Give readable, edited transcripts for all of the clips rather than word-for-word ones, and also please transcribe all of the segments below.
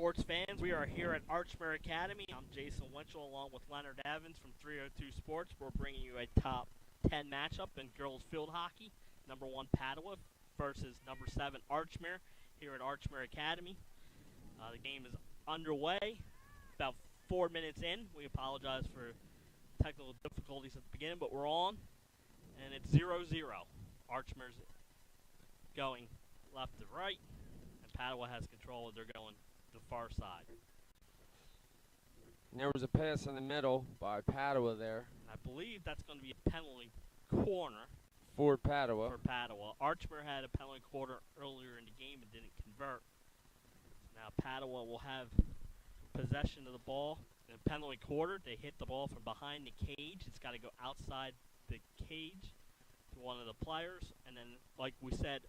sports fans. We are here at Archmere Academy. I'm Jason Winchell along with Leonard Evans from 302 Sports. We're bringing you a top 10 matchup in girls field hockey. Number 1 Padua versus number 7 Archmere here at Archmere Academy. The game is underway. About 4 minutes in. We apologize for technical difficulties at the beginning, but we're on. And it's 0-0. Archmere's going left to right. Padua has control. They're going the far side. And there was a pass in the middle by Padua there. I believe that's going to be a penalty corner for Padua. Archmere had a penalty corner earlier in the game and didn't convert. Now Padua will have possession of the ball in a penalty quarter. They hit the ball from behind the cage. It's got to go outside the cage to one of the players. And then, like we said,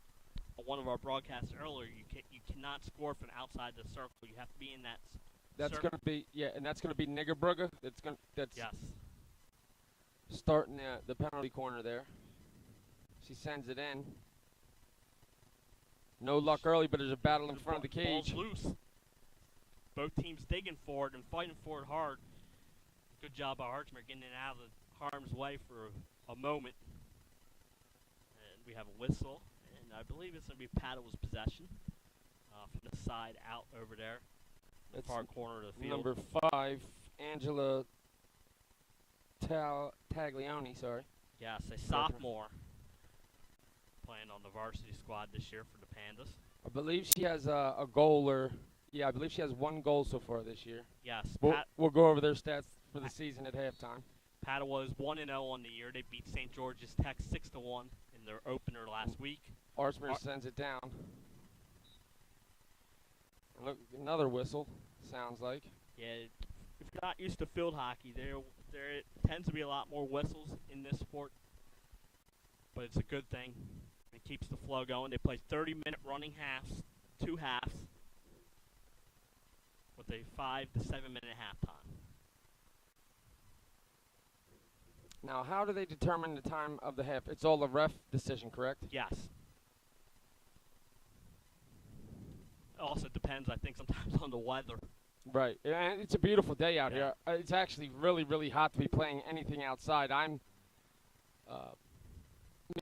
one of our broadcasts earlier, you cannot score from outside the circle. You have to be in that. That's going to be and that's going to be Niggerbrugge. That's yes. Starting the penalty corner there. She sends it in. No luck early, but there's a battle in front of the cage. Ball's loose. Both teams digging for it and fighting for it hard. Good job by Archmere getting it out of the harm's way for a moment. And we have a whistle. I believe it's going to be Padua's possession from the side out over there, the far corner of the field. Number 5, Angela Taglioni, sorry. Yes, a sophomore playing on the varsity squad this year for the Pandas. I believe she has a goal I believe she has 1 goal so far this year. Yes. We'll go over their stats for the season at halftime. Padua is 1-0 on the year. They beat St. George's Tech 6-1 in their opener last week. Archmere sends it down. Look, another whistle, sounds like. Yeah, if you're not used to field hockey, there tends to be a lot more whistles in this sport. But it's a good thing. It keeps the flow going. They play 30-minute running halves, 2 halves, with a 5 to 7 minute halftime. Now, how do they determine the time of the half? It's all a ref decision, correct? Yes. It also depends, I think, sometimes on the weather. Right. And it's a beautiful day out here. It's actually really, really hot to be playing anything outside. Me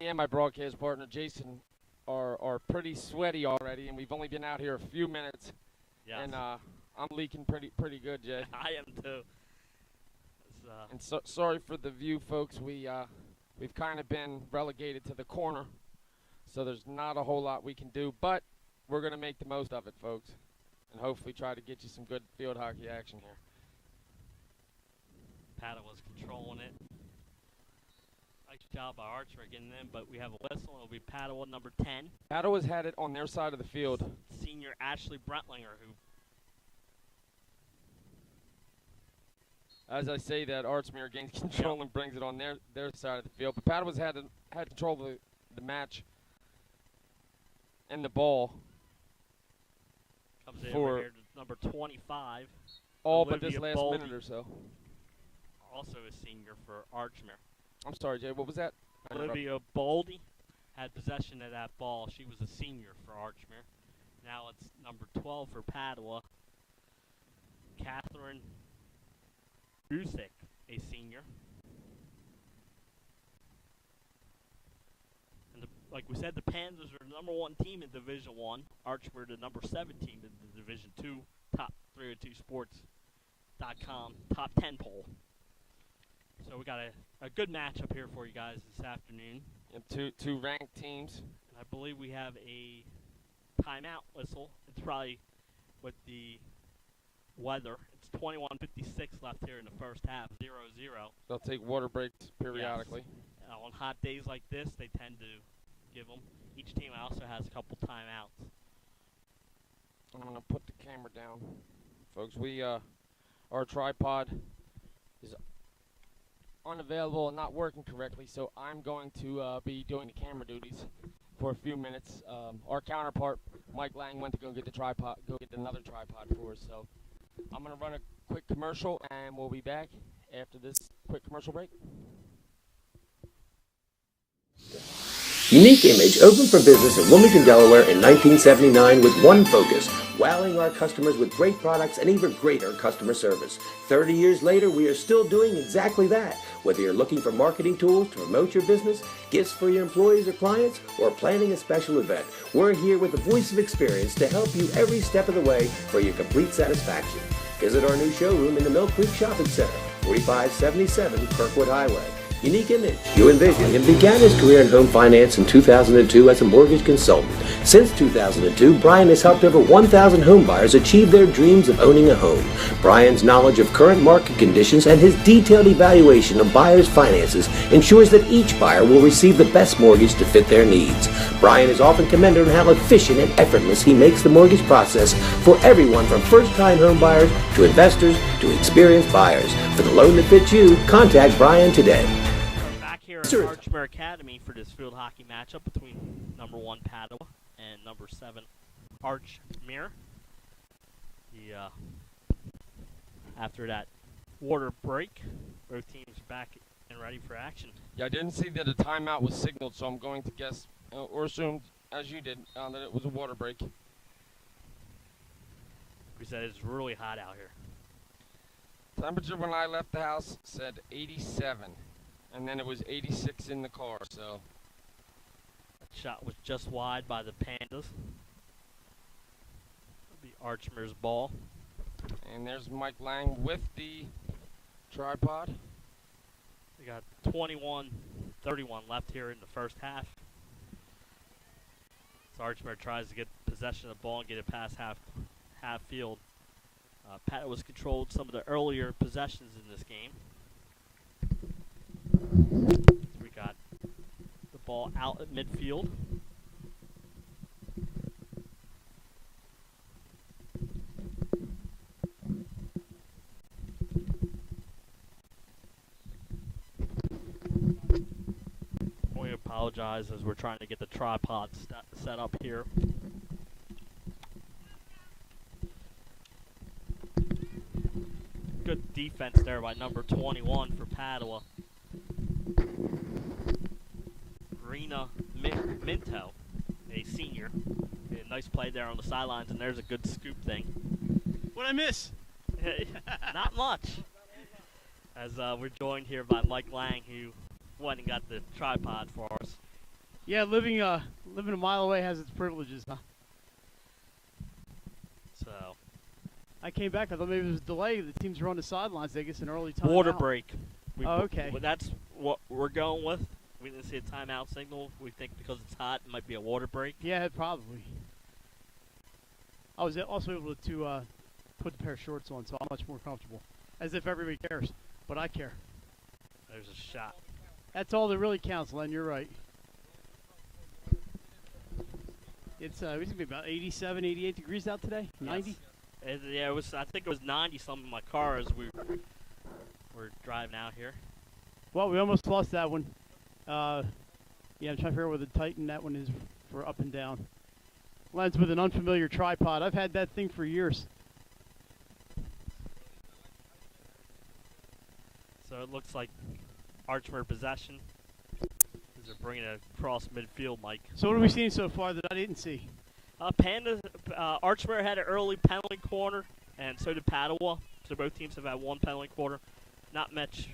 and my broadcast partner, Jason, are pretty sweaty already, and we've only been out here a few minutes. Yes. And I'm leaking pretty good, Jay. I am, too. And sorry for the view, folks. We've kind of been relegated to the corner, so there's not a whole lot we can do. But we're going to make the most of it, folks, and hopefully try to get you some good field hockey action here. Padua's controlling it. Nice job by Archmere getting in, but we have a whistle. It'll be Padua, number 10. Padua's had it on their side of the field. Senior Ashley Brentlinger, who... As I say that, Archmere gains control and brings it on their side of the field. But Padua's had control of the match and the ball. Comes over here to number 25. All Olivia but this last Boldy, minute or so. Also a senior for Archmere. I'm sorry, Jay. What was that? Olivia Boldy had possession of that ball. She was a senior for Archmere. Now it's number 12 for Padua. Catherine Busick, a senior. And like we said, the Pandas are the number 1 team in Division 1. Archmere, the number 7 team in the Division 2, top 302sports.com, top 10 poll. So we got a good matchup here for you guys this afternoon. And two ranked teams. And I believe we have a timeout whistle. It's probably with the weather. It's 21:56 left here in the first half, 0-0. They'll take water breaks periodically. Yes. On hot days like this, they tend to give them. Each team also has a couple timeouts. I'm going to put the camera down. Folks, our tripod is unavailable and not working correctly, so I'm going to be doing the camera duties for a few minutes. Our counterpart, Mike Lang, went to go get another tripod for us, so I'm going to run a quick commercial, and we'll be back after this quick commercial break. Unique Image opened for business in Wilmington, Delaware in 1979 with one focus: wowing our customers with great products and even greater customer service. 30 years later, we are still doing exactly that. Whether you're looking for marketing tools to promote your business, gifts for your employees or clients, or planning a special event, we're here with the voice of experience to help you every step of the way for your complete satisfaction. Visit our new showroom in the Mill Creek Shopping Center, 4577 Kirkwood Highway. Unique Image. You envision. He began his career in home finance in 2002 as a mortgage consultant. Since 2002, Brian has helped over 1,000 home buyers achieve their dreams of owning a home. Brian's knowledge of current market conditions and his detailed evaluation of buyers' finances ensures that each buyer will receive the best mortgage to fit their needs. Brian is often commended on how efficient and effortless he makes the mortgage process for everyone from first-time home buyers to investors to experienced buyers. For the loan that fits you, contact Brian today. Here at Archmere Academy for this field hockey matchup between number 1 Padua and number 7 Archmere. After that water break, both teams back and ready for action. Yeah, I didn't see that a timeout was signaled, so I'm going to guess, or assume, as you did, that it was a water break. We said it's really hot out here. Temperature when I left the house said 87. And then it was 86 in the car, so. That shot was just wide by the Pandas. That'll be Archmere's ball. And there's Mike Lang with the tripod. We got 21-31 left here in the first half. So Archmere tries to get possession of the ball and get it past half field. Padua's controlled some of the earlier possessions in this game. We got the ball out at midfield. We apologize as we're trying to get the tripod set up here. Good defense there by number 21 for Padua. Rena Minto, a senior. A nice play there on the sidelines, and there's a good scoop thing. What'd I miss? Not much. As we're joined here by Mike Lang, who went and got the tripod for us. Yeah, living a mile away has its privileges, huh? So. I came back. I thought maybe it was a delay. The teams were on the sidelines. I guess an early timeout. Water break. Okay. Well, that's what we're going with. We didn't see a timeout signal. We think because it's hot, it might be a water break. Yeah, probably. I was also able to put a pair of shorts on, so I'm much more comfortable. As if everybody cares, but I care. There's a shot. That's all that really counts, Len. You're right. It's going to be about 87, 88 degrees out today. 90. Yeah, it was. I think it was 90 something in my car as we were driving out here. Well, we almost lost that one. Yeah, I'm trying to figure out where the Titan that one is for up and down. Lens with an unfamiliar tripod. I've had that thing for years. So it looks like Archmere possession as they're bringing it across midfield, Mike. So what have we seen so far that I didn't see? Archmere had an early penalty corner, and so did Padua. So both teams have had one penalty corner. Not much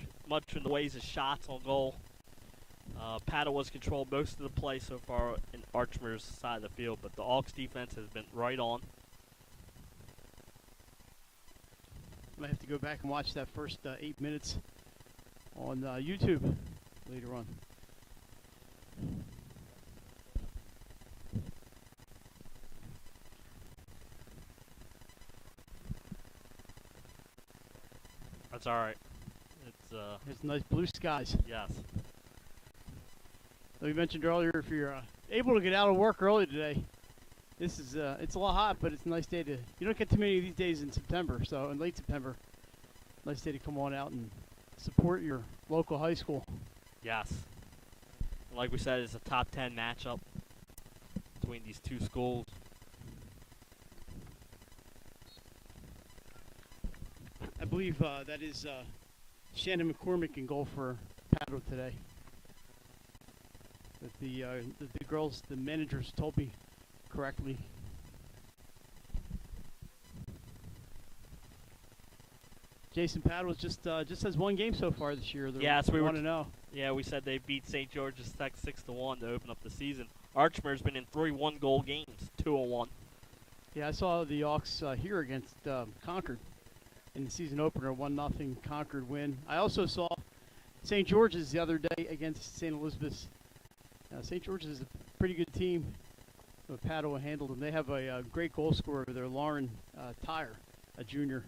in the ways of shots on goal. Padua's controlled most of the play so far in Archmere's side of the field, but the Auks defense has been right on. Might have to go back and watch that first 8 minutes on YouTube later on. That's all right. It's nice blue skies. Yes. So we mentioned earlier, if you're able to get out of work early today, this is it's a lot hot, but it's a nice day to. You don't get too many of these days in September, so in late September, nice day to come on out and support your local high school. Yes. Like we said, it's a top 10 matchup between these two schools. I believe that is Shannon McCormick in goal for Padua today. That the girls, the managers told me correctly. Jason, Padua just has one game so far this year. They're Yeah, so we were 1-0. Yeah, we said they beat St. George's Tech 6-1 to open up the season. Archmere's been in 3 one-goal games, 2-1. Yeah, I saw the Hawks here against Concord in the season opener, 1-0 Concord win. I also saw St. George's the other day against St. Elizabeth's. St. George's is a pretty good team, but Padua handled them. They have a great goal scorer there, Lauren Tyre, a junior.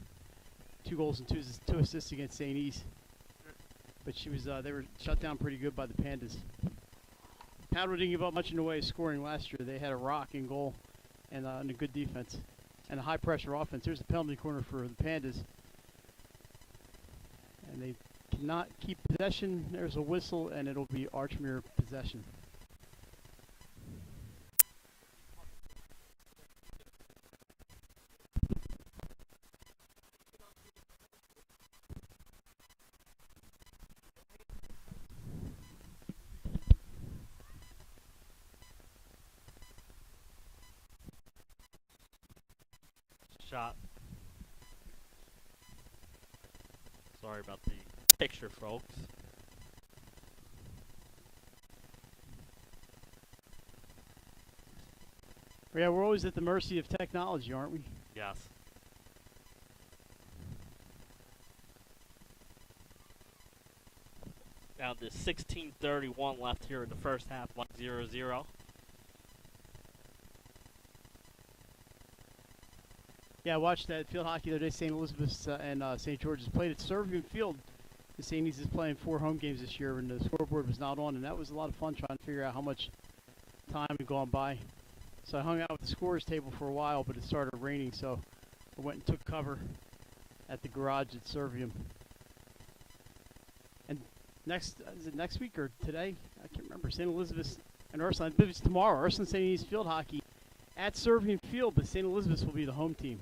2 goals and 2 assists against St. E's. But she was they were shut down pretty good by the Pandas. Padua didn't give up much in the way of scoring last year. They had a rock in goal and a good defense and a high pressure offense. There's the penalty corner for the Pandas. And they cannot keep possession. There's a whistle and it'll be Archmere possession. Shot. Sorry about the picture, folks. Yeah, we're always at the mercy of technology, aren't we? Yes. Now there's 16:31 left here in the first half, 1-0-0. Yeah, I watched that field hockey the other day. St. Elizabeth's and St. George's played at Servian Field. The St. E's is playing 4 home games this year, and the scoreboard was not on, and that was a lot of fun trying to figure out how much time had gone by. So I hung out with the scores table for a while, but it started raining, so I went and took cover at the garage at Servium. And is it next week or today? I can't remember. St. Elizabeth's and Ursuline. I believe it's tomorrow. Ursuline St. E's field hockey at Servian Field, but St. Elizabeth's will be the home team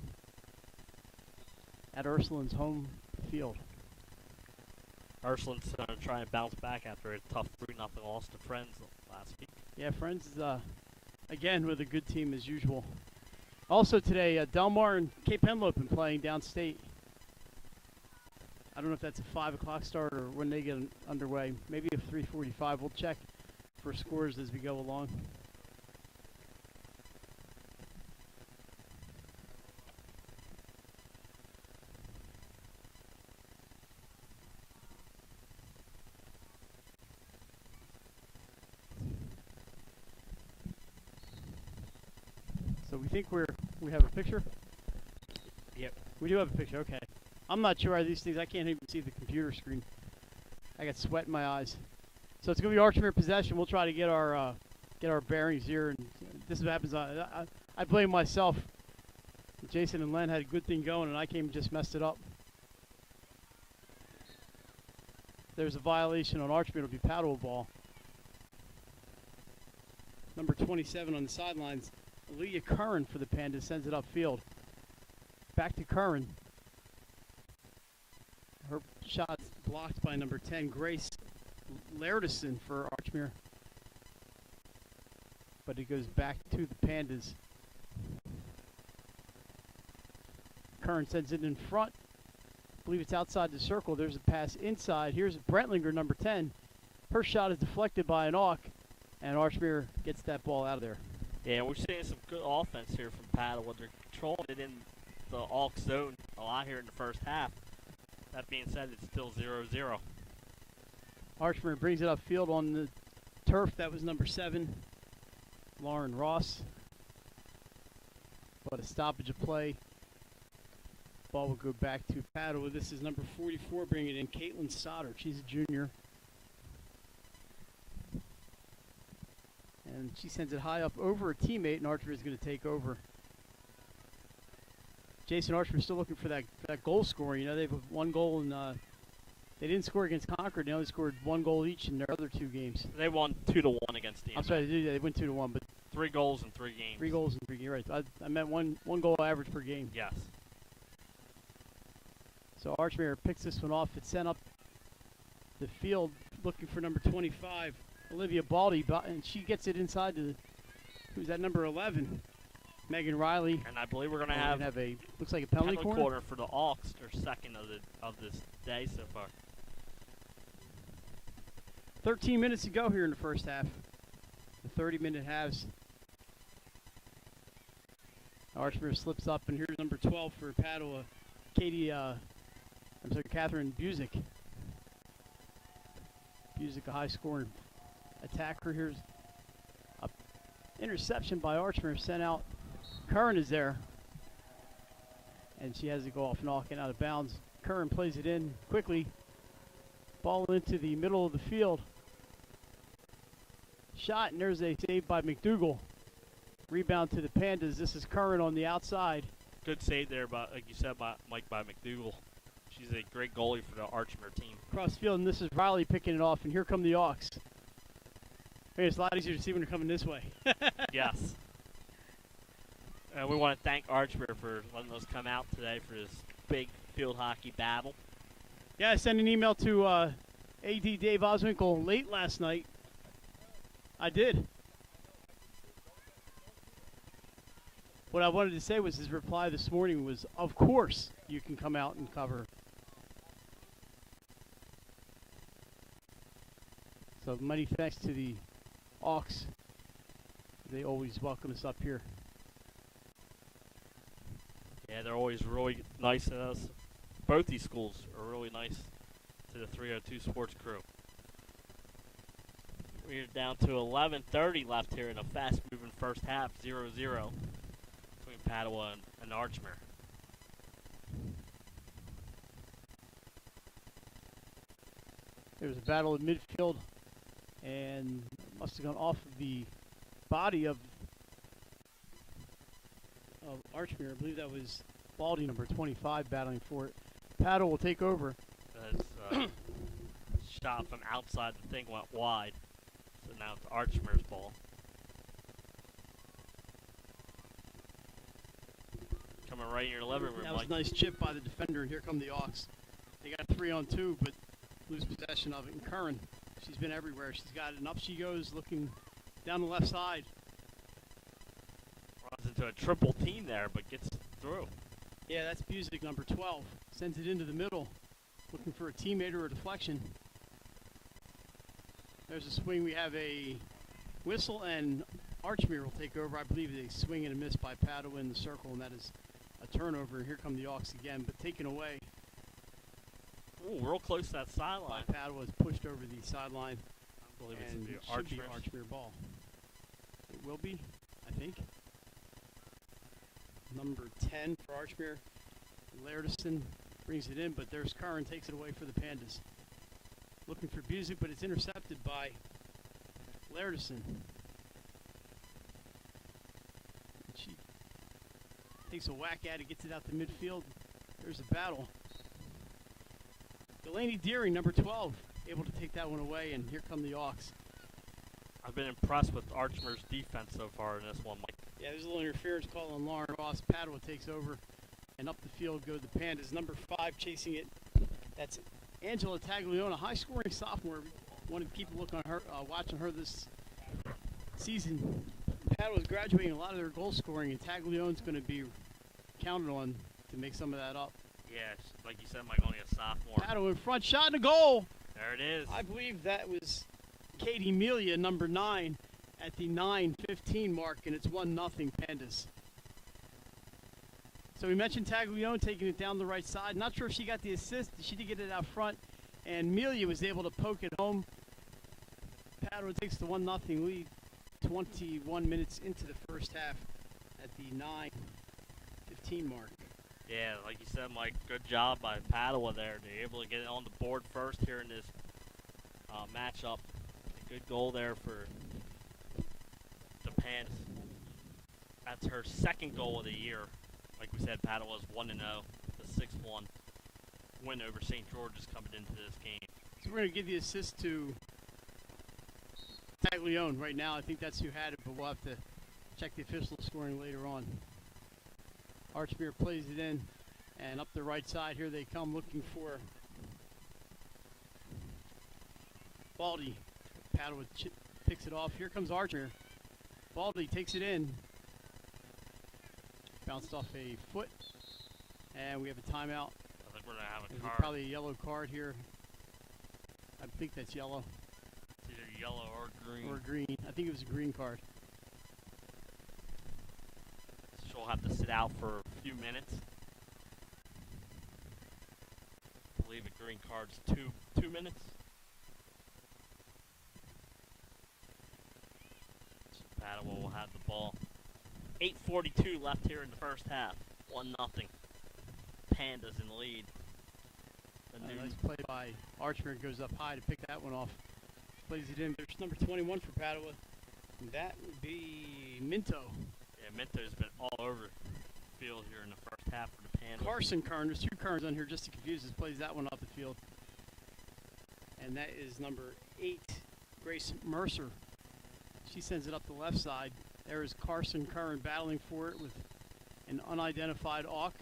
at Ursuline's home field. Ursuline's going to try and bounce back after a tough 3-0 loss to Friends last week. Yeah, Friends is, again, with a good team as usual. Also today, Delmar and Cape Henlopen been playing downstate. I don't know if that's a 5 o'clock start or when they get underway. Maybe a 3:45. We'll check for scores as we go along. So we think we have a picture? Yep. We do have a picture, okay. I'm not sure of these things. I can't even see the computer screen. I got sweat in my eyes. So it's going to be Archmere possession. We'll try to get our bearings here. And this is what happens. I blame myself. Jason and Len had a good thing going, and I came and just messed it up. There's a violation on Archmere. It'll be Padua ball. Number 27 on the sidelines. Aaliyah Curran for the Pandas sends it upfield. Back to Curran. Her shot's blocked by number 10, Grace Lairdison for Archmere. But it goes back to the Pandas. Curran sends it in front. I believe it's outside the circle. There's a pass inside. Here's Brentlinger, number 10. Her shot is deflected by an Auk, and Archmere gets that ball out of there. Yeah, we're seeing some good offense here from Padua. They're controlling it in the Auk zone a lot here in the first half. That being said, it's still 0-0. Archmere brings it upfield on the turf. That was number 7, Lauren Ross. But a stoppage of play. Ball will go back to Padua. This is number 44 bringing it in, Caitlin Soder. She's a junior. And she sends it high up over a teammate, and Archmere is going to take over. Jason, Archmere still looking for that goal scoring. You know, they've one goal, and they didn't score against Concord. They only scored 1 goal each in their other 2 games. They won 2-1 against the. I'm sorry, they went 2-1, but 3 goals in 3 games. 3 goals in 3 games. Right. I meant one goal average per game. Yes. So Archmere picks this one off. It's sent up the field looking for number 25, Olivia Baldy, and she gets it inside to who's that, number 11, Megan Riley. And I believe we're going to And have a looks like a penalty corner. for the Hawks, their second of this day so far. 13 minutes to go here in the first half. The 30-minute halves. Archmere slips up, and here's number 12 for Padua, Catherine Busick. Busick, a high-scoring attacker. Here's a interception by Archmere sent out. Curran is there, and she has to go off and knocking out of bounds. Curran plays it in quickly. Ball into the middle of the field. Shot, and there's a save by McDougal. Rebound to the Pandas. This is Curran on the outside. Good save there, like you said, by McDougal. She's a great goalie for the Archmere team. Cross field, and this is Riley picking it off, and here come the Hawks. Hey, it's a lot easier to see when they're coming this way. Yes. We want to thank Archmere for letting us come out today for this big field hockey battle. Yeah, I sent an email to AD Dave Oswinkle late last night. I did. What I wanted to say was his reply this morning was, of course you can come out and cover. So many thanks to the Hawks. They always welcome us up here. Yeah, they're always really nice to us. Both these schools are really nice to the 302 Sports crew. We're down to 11:30 left here in a fast-moving first half, 0-0 between Padua and Archmere. There was a battle in midfield, and must have gone off of the body of Archmere. I believe that was Baldy, number 25, battling for it. Padua will take over. As shot from outside, the thing went wide. So now it's Archmere's ball. Coming right in your living room. That was a nice chip by the defender, and here come the Hawks. They got 3-on-2, but lose possession of it. And Curran, she's been everywhere. She's got it, and up she goes, looking down the left side. Runs into a triple team there, but gets through. Yeah, that's Busick, number 12. Sends it into the middle, looking for a teammate or a deflection. There's a swing. We have a whistle, and Archmere will take over. I believe they swing and a miss by Padua in the circle, and that is a turnover. Here come the Hawks again, but taken away. Ooh, real close to that sideline. Padua is pushed over the sideline. I believe And it's should be the Archmere ball. It will be, I think. Number 10 for Archmere. Lairdison brings it in, but there's Curran, takes it away for the Pandas. Looking for Busick, but it's intercepted by Lairdison. She takes a whack at it, gets it out to midfield. There's a battle. Delaney Deering, number 12, able to take that one away, and here come the Hawks. I've been impressed with Archmere's defense so far in this one, Mike. Yeah, there's a little interference call on Lauren Ross. Padua takes over, and up the field go the Pandas. Number 5 chasing it. That's Angela Taglione, high-scoring sophomore. Wanted to keep a look on her, watching her this season. Padua's graduating a lot of their goal scoring, and Taglione's going to be counted on to make some of that up. Yeah, like you said, Mike, only a sophomore. Padua in front, shot and a goal. There it is. I believe that was Katie Melia, number 9, at the 9:15 mark, and it's 1-0 Pandas. So we mentioned Taglione taking it down the right side. Not sure if she got the assist. She did get it out front, and Melia was able to poke it home. Padua takes the 1-0 lead 21 minutes into the first half at the 9:15 mark. Yeah, like you said, Mike, good job by Padua there. They're able to get it on the board first here in this matchup. A good goal there for the Pants. That's her second goal of the year. Like we said, Padua's 1-0, the 6-1 win over St. George's coming into this game. So we're going to give the assist to Taglione right now. I think that's who had it, but we'll have to check the official scoring later on. Archmere plays it in, and up the right side here they come looking for Baldy. Padua picks it off. Here comes Archmere. Baldy takes it in. Bounced off a foot. And we have a timeout. I think we're going to have a There's card. probably a yellow card here. I think that's yellow. It's either yellow or green. Or green. I think it was a green card. She'll have to sit out for a few minutes. I believe a green card's two minutes. So Padua will have the ball. 8:42 left here in the first half. 1-0. Pandas in the lead. The new Nice play by Archmere, goes up high to pick that one off. Plays it in. There's number 21 for Padua. And that would be Minto. Yeah, Minto's been all over the field here in the first half for the Pandas. Carson Kern. There's 2 Kerns on here just to confuse us. Plays that one off the field. And that is number 8, Grace Mercer. She sends it up the left side. There is Carson Kern battling for it with an unidentified Auk.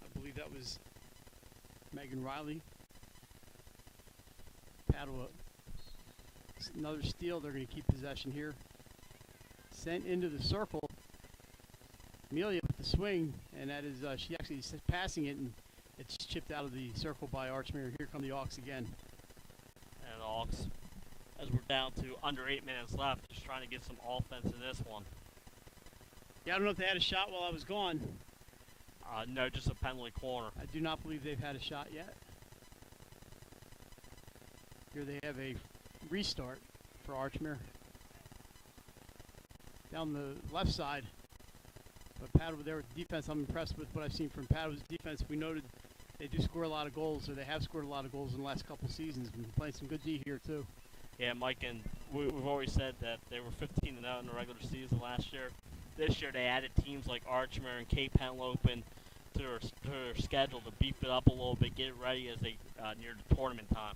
I believe that was Megan Riley. Padua. Another steal. They're going to keep possession here. Sent into the circle. Amelia with the swing, and that is she actually is passing it, and it's chipped out of the circle by Archmere. Here come the Auks again. And the Hawks, as we're down to under 8 minutes left, just trying to get some offense in this one. Yeah, I don't know if they had a shot while I was gone. No, just a penalty corner. I do not believe they've had a shot yet. Here they have a restart for Archmere. Down the left side. But Padua there with the defense, I'm impressed with what I've seen from Padua's defense. We noted they do score a lot of goals, or they have scored a lot of goals in the last couple seasons. Been playing some good D here too. Yeah, Mike, and we've always said that they were 15-0 in the regular season last year. This year they added teams like Archmere and Cape Henlopen to their schedule to beef it up a little bit, get it ready as they near the tournament time.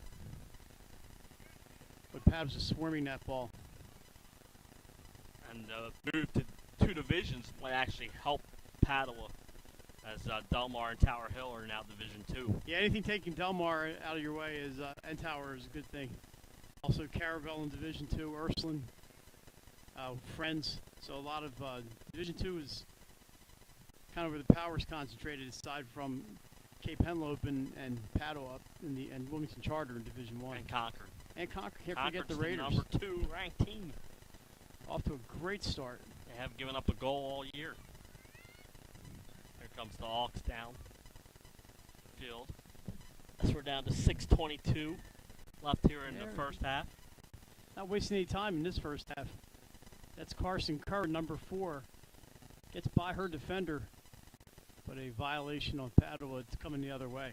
But Padua's just swarming that ball. And move to 2 divisions might actually help Padua, as Delmar and Tower Hill are now Division 2. Yeah, anything taking Delmar out of your way is and Tower is a good thing. Also, Caravel in Division 2, Ursuline, Friends. So a lot of Division 2 is kind of where the power's concentrated, aside from Cape Henlopen and Padua and Wilmington Charter in Division 1. And Concord. And Concord. Can't Concord's forget the the Raiders. number 2 ranked team. Off to a great start. They haven't given up a goal all year. Here comes the Hawks down the field. As we're down to 6:22 left here in the first half. Not wasting any time in this first half. That's Carson Kerr, number 4. Gets by her defender, but a violation on Padua. It's coming the other way.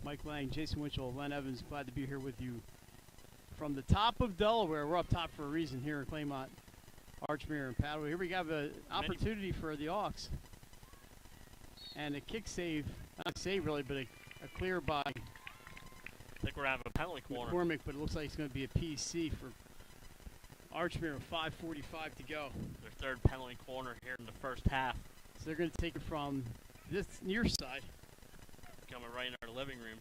Mike Lang, Jason Winchell, Len Evans, glad to be here with you from the top of Delaware. We're up top for a reason here in Claymont, Archmere, and Padua. Here we have an opportunity for the Auks. And a kick save, not save really, but a clear by I think we're having a penalty corner. McCormick, but it looks like it's going to be a PC for Archmere with 5:45 to go. Their third penalty corner here in the first half. So they're going to take it from this near side. Coming right in our living room.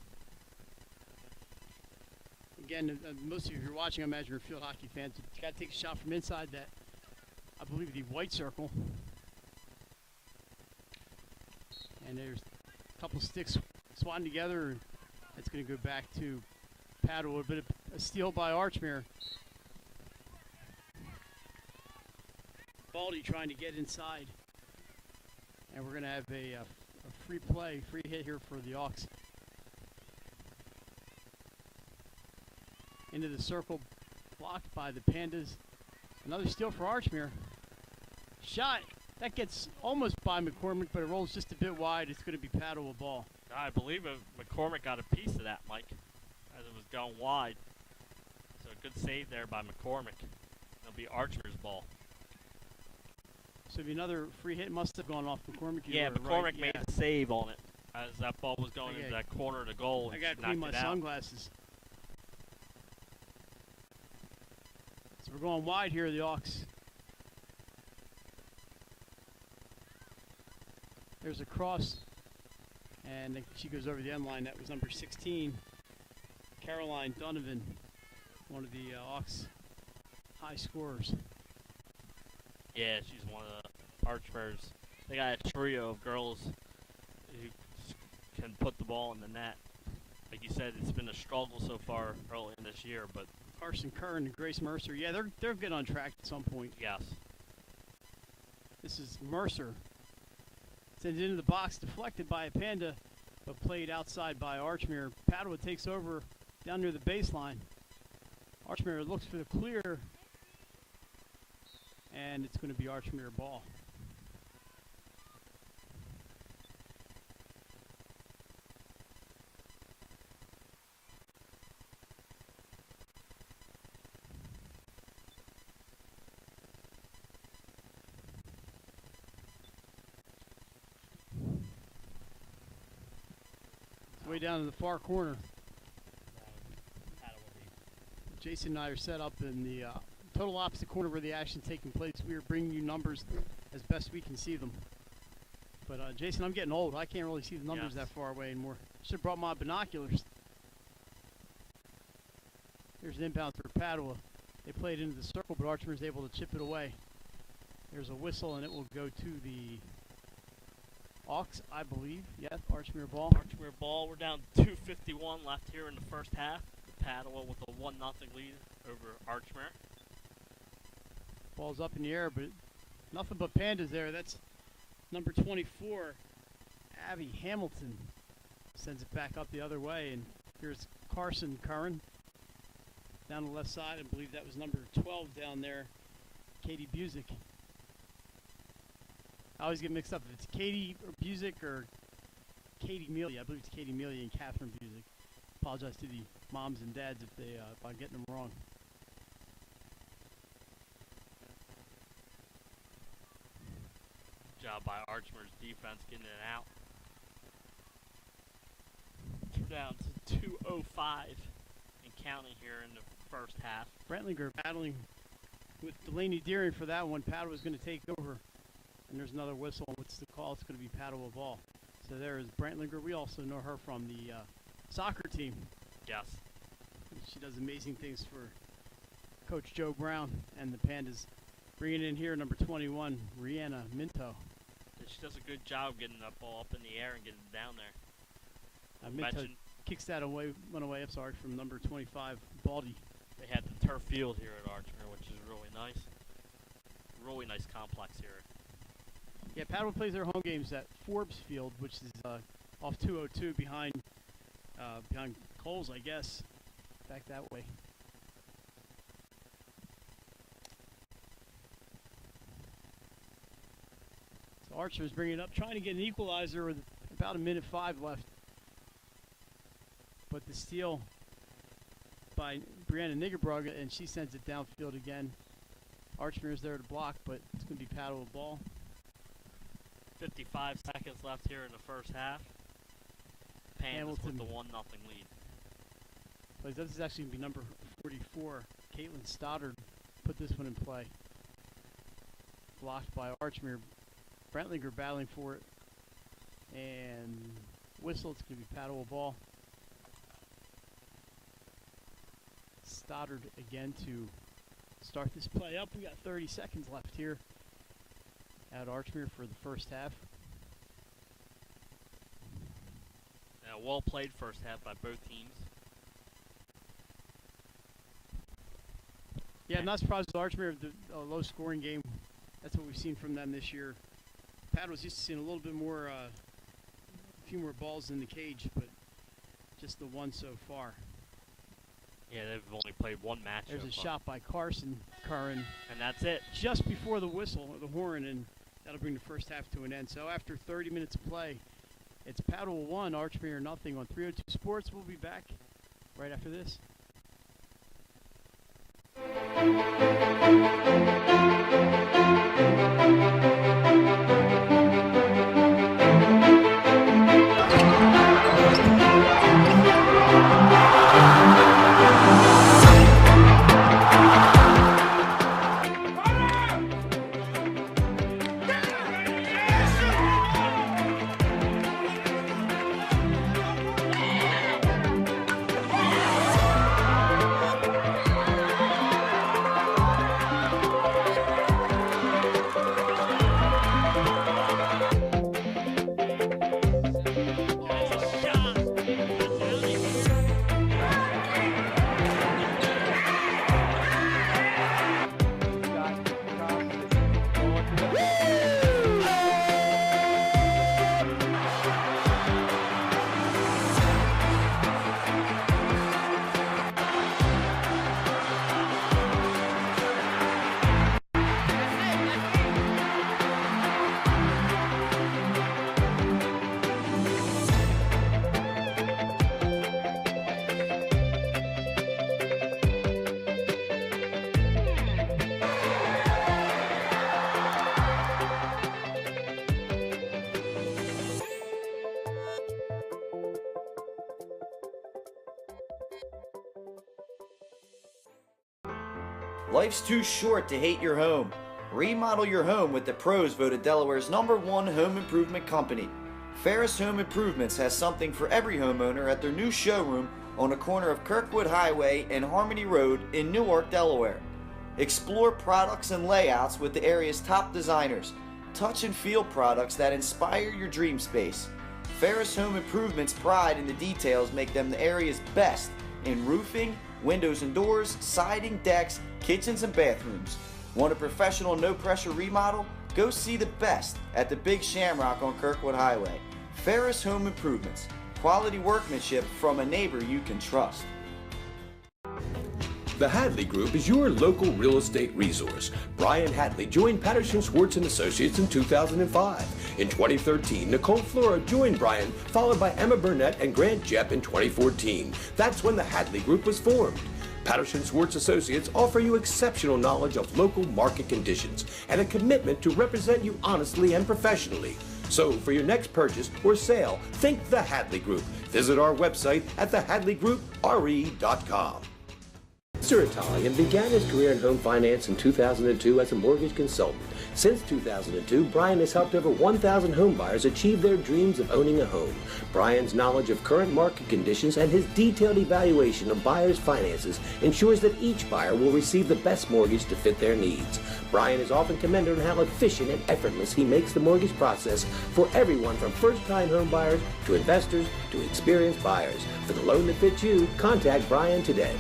Again, most of you, if you're watching, I imagine, are field hockey fans. You got to take a shot from inside that, I believe, the white circle. And there's a couple sticks swatting together. That's going to go back to Padua, but a steal by Archmere. Baldy trying to get inside. And we're going to have a free play, free hit here for the Auks. Into the circle, blocked by the Pandas. Another steal for Archmere. Shot, that gets almost by McCormick, but it rolls just a bit wide. It's going to be Padua ball. I believe McCormick got a piece of that, Mike, as it was going wide. So a good save there by McCormick. It'll be Archer's ball. So it'll be another free hit. Must have gone off McCormick. Yeah, McCormick made a save on it as that ball was going Okay. into that corner of the goal. I And got to knocked clean my it out. sunglasses. So we're going wide here, the Auks. There's a cross, and she goes over the end line. That was number 16, Caroline Donovan, one of the Hawks' high scorers. Yeah, she's one of the Archmere's. They got a trio of girls who can put the ball in the net. Like you said, it's been a struggle so far early in this year, but Carson Curran and Grace Mercer, yeah, they're good on track at some point. yes. This is Mercer. Sends it into the box, deflected by a Panda, but played outside by Archmere. Padua takes over down near the baseline. Archmere looks for the clear, and it's going to be Archmere ball. Way down in the far corner. Jason and I are set up in the total opposite corner where the action's taking place. We are bringing you numbers as best we can see them. But Jason, I'm getting old. I can't really see the numbers that far away anymore. Should have brought my binoculars. Here's an inbound for Padua. They played into the circle, but Archmere is able to chip it away. There's a whistle, and it will go to the Hawks, I believe. Yeah, Archmere ball. Archmere ball. We're down 2:51 left here in the first half. Padua with a 1-0 lead over Archmere. Ball's up in the air, but nothing but Pandas there. That's number 24, Abby Hamilton. Sends it back up the other way, and here's Carson Curran down the left side. I believe that was number 12 down there, Katie Busick. I always get mixed up if it's Katie or Busick or Katie Mealy. I believe it's Katie Mealy and Catherine Busick. Apologize to the moms and dads if I'm getting them wrong. Good job by Archmere's defense getting it out. We're down to 2:05 and counting here in the first half. Brentlinger battling with Delaney Deering for that one. Padua is going to take over. And there's another whistle. What's the call? It's going to be Padua ball. So there is Brentlinger. We also know her from the soccer team. Yes. She does amazing things for Coach Joe Brown and the Pandas. Bringing in here number 21, Rihanna Minto. She does a good job getting that ball up in the air and getting it down there. Minto kicks that away, went away, I'm sorry, from number 25, Baldy. They had the turf field here at Archmere, which is really nice. Really nice complex here. Yeah, Padua plays their home games at Forbes Field, which is off 202 behind Coles, I guess. Back that way. So Archer is bringing it up, trying to get an equalizer with about 1:05 left. But the steal by Brianna Niggerbrugge, and she sends it downfield again. Archmere is there to block, but it's going to be Padua ball. 55 seconds left here in the first half. Pandas with the 1-0 lead. Plays. This is actually going to be number 44, Caitlin Stoddard. Put this one in play. Blocked by Archmere. Brentlinger battling for it. And whistle. It's going to be Padua ball. Stoddard again to start this play up. We got 30 seconds left here at Archmere for the first half. Well played first half by both teams. Yeah, I'm not surprised with Archmere, the low scoring game. That's what we've seen from them this year. Padua's used to seeing a little bit more, a few more balls in the cage, but just the one so far. Yeah, they've only played one match. There's so a far. Shot by Carson Curran. And that's it. Just before the whistle, or the horn, and that'll bring the first half to an end. So after 30 minutes of play, it's Padua 1, Archmere nothing on 302 Sports. We'll be back right after this. Life's too short to hate your home. Remodel your home with the pros voted Delaware's #1 home improvement company. Ferris Home Improvements has something for every homeowner at their new showroom on the corner of Kirkwood Highway and Harmony Road in Newark, Delaware. Explore products and layouts with the area's top designers. Touch and feel products that inspire your dream space. Ferris Home Improvements' pride in the details make them the area's best in roofing, windows and doors, siding, decks, kitchens, and bathrooms. Want a professional, no-pressure remodel? Go see the best at the Big Shamrock on Kirkwood Highway. Ferris Home Improvements. Quality workmanship from a neighbor you can trust. The Hadley Group is your local real estate resource. Brian Hadley joined Patterson Schwartz & Associates in 2005. In 2013, Nicole Flora joined Brian, followed by Emma Burnett and Grant Jepp in 2014. That's when the Hadley Group was formed. Patterson Schwartz Associates offer you exceptional knowledge of local market conditions and a commitment to represent you honestly and professionally. So for your next purchase or sale, think the Hadley Group. Visit our website at thehadleygroup.re.com. Mr. Italian began his career in home finance in 2002 as a mortgage consultant. Since 2002, Brian has helped over 1,000 home buyers achieve their dreams of owning a home. Brian's knowledge of current market conditions and his detailed evaluation of buyers' finances ensures that each buyer will receive the best mortgage to fit their needs. Brian is often commended on how efficient and effortless he makes the mortgage process for everyone from first-time home buyers to investors to experienced buyers. For the loan that fits you, contact Brian today.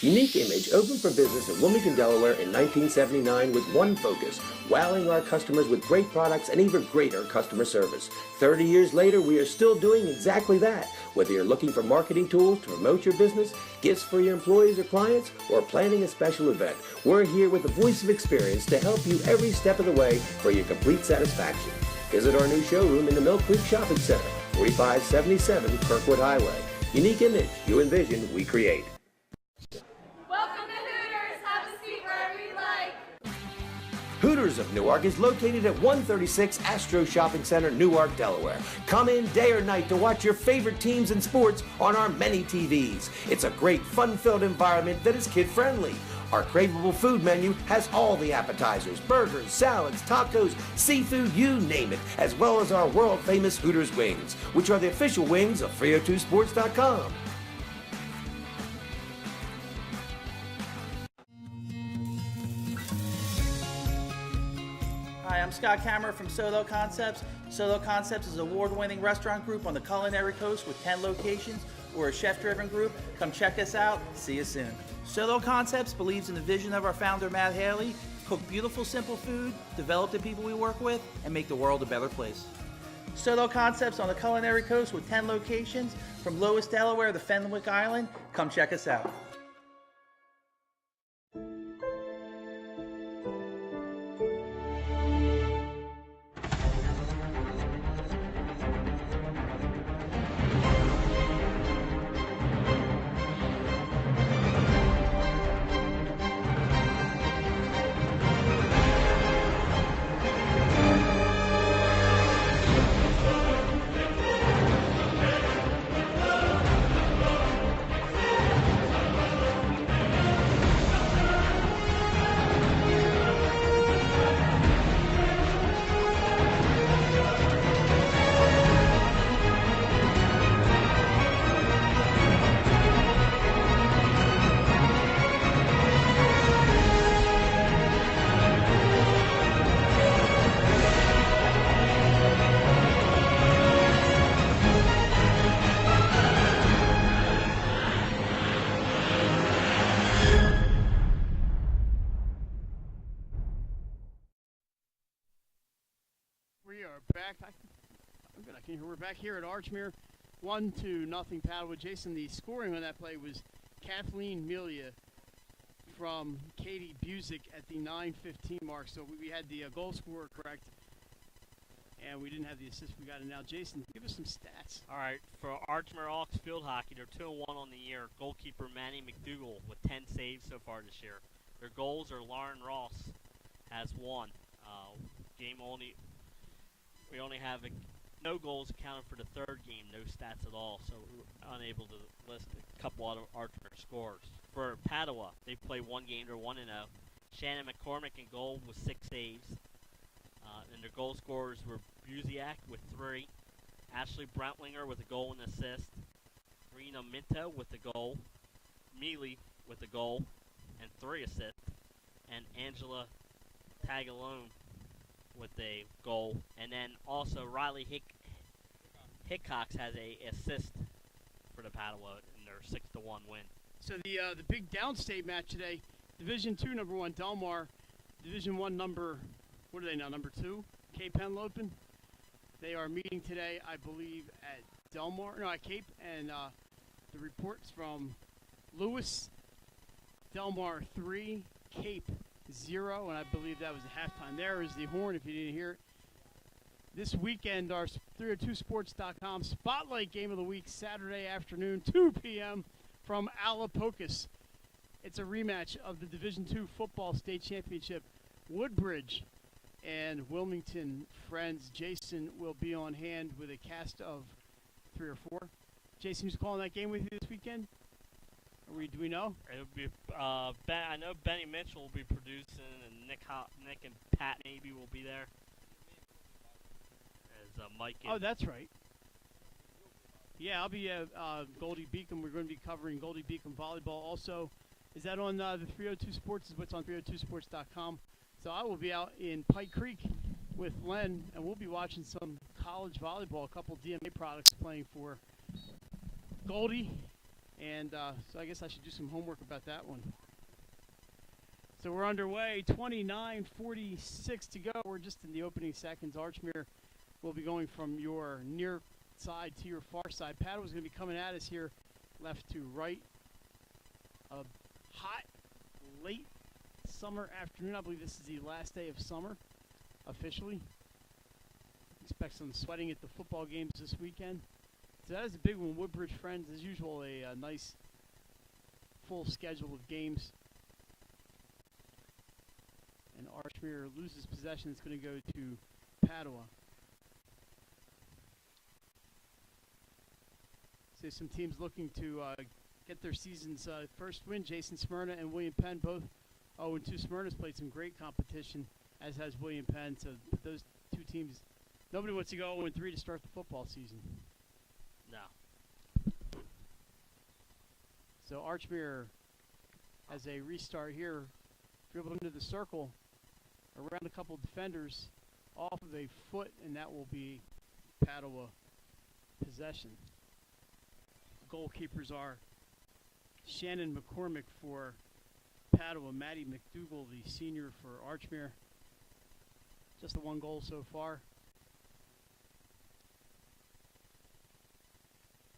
Unique Image opened for business in Wilmington, Delaware in 1979 with one focus, wowing our customers with great products and even greater customer service. 30 years later, we are still doing exactly that. Whether you're looking for marketing tools to promote your business, gifts for your employees or clients, or planning a special event, we're here with the voice of experience to help you every step of the way for your complete satisfaction. Visit our new showroom in the Mill Creek Shopping Center, 4577 Kirkwood Highway. Unique Image, you envision, we create. Welcome to Hooters. Have a seat wherever you like. Hooters of Newark is located at 136 Astro Shopping Center, Newark, Delaware. Come in day or night to watch your favorite teams and sports on our many TVs. It's a great, fun-filled environment that is kid-friendly. Our craveable food menu has all the appetizers, burgers, salads, tacos, seafood, you name it, as well as our world-famous Hooters wings, which are the official wings of 302sports.com. Hi, I'm Scott Kammerer from Solo Concepts. Solo Concepts is an award-winning restaurant group on the culinary coast with 10 locations. We're a chef-driven group. Come check us out. See you soon. Solo Concepts believes in the vision of our founder, Matt Haley: cook beautiful, simple food, develop the people we work with, and make the world a better place. Solo Concepts on the culinary coast with 10 locations from Lois, Delaware to Fenwick Island. Come check us out. We are back. I'm good. I can hear. We're back here at Archmere, 1-0 Padua. Jason, the scoring on that play was Kathleen Melia from Katie Busick at the 9:15 mark. So we had the goal scorer correct, and we didn't have the assist. We got it now. Jason, give us some stats. All right, for Archmere Hawks Field Hockey, they're 2-1 on the year. Goalkeeper Manny McDougall with 10 saves so far this year. Their goals are Lauren Ross has 1. We only have no goals accounted for the third game, no stats at all, so we were unable to list a couple of Archmere scores. For Padua, they play one game. They're 1-0. Shannon McCormick in goal with 6 saves. And their goal scorers were Buziak with 3. Ashley Brentlinger with a goal and assist. Rena Minto with the goal. Mealy with a goal and 3 assists. And Angela Tagalone with a goal. And then also Riley Hickox has a assist for the Padua in their 6-1 win. So the big downstate match today, Division 2, number 1, Delmar. Division 1, number 2, Cape Henlopen. They are meeting today, I believe, at Cape. And the reports from Lewis, Delmar 3, Cape 0. And I believe that was the halftime. There is the horn if you didn't hear it. This weekend, our 302sports.com Spotlight Game of the Week, Saturday afternoon, 2 p.m. from Alapocus. It's a rematch of the Division II Football State Championship. Woodbridge and Wilmington friends. Jason will be on hand with a cast of 3 or 4. Jason, who's calling that game with you this weekend? Do we know? It'll be I know Benny Mitchell will be producing, and Nick and Pat maybe will be there. As Mike. Oh, that's right. Yeah, I'll be at Goldie Beacon. We're going to be covering Goldie Beacon volleyball. Also, is that on the 302 Sports? Is what's on 302sports.com. So I will be out in Pike Creek with Len, and we'll be watching some college volleyball. A couple DMA products playing for Goldie, and so I guess I should do some homework about that one. So we're underway. 29:46 to go. We're just in the opening seconds. Archmere will be going from your near side to your far side. Padua's going to be coming at us here, left to right. A hot, late summer afternoon. I believe this is the last day of summer, officially. Expect some sweating at the football games this weekend. So that is a big one. Woodbridge friends, as usual, a nice full schedule of games. And Archmere loses possession. It's going to go to Padua. So some teams looking to get their season's first win. Jason Smyrna and William Penn both 0-2. Smyrna's played some great competition, as has William Penn. So those two teams, nobody wants to go 0-3 to start the football season. No. So Archmere has a restart here. Dribble into the circle, around a couple defenders, off of a foot, and that will be Padua possession. Goalkeepers are Shannon McCormick for Padua, Maddie McDougall, the senior for Archmere. Just the one goal so far.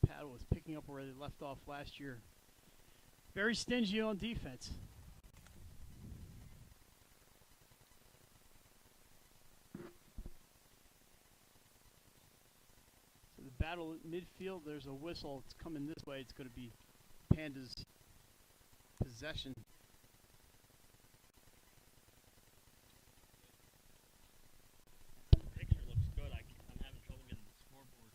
Padua is picking up where they left off last year. Very stingy on defense. So the battle at midfield, there's a whistle. It's coming this way. It's going to be Panda's possession. Picture looks good. I'm having trouble getting the scoreboard.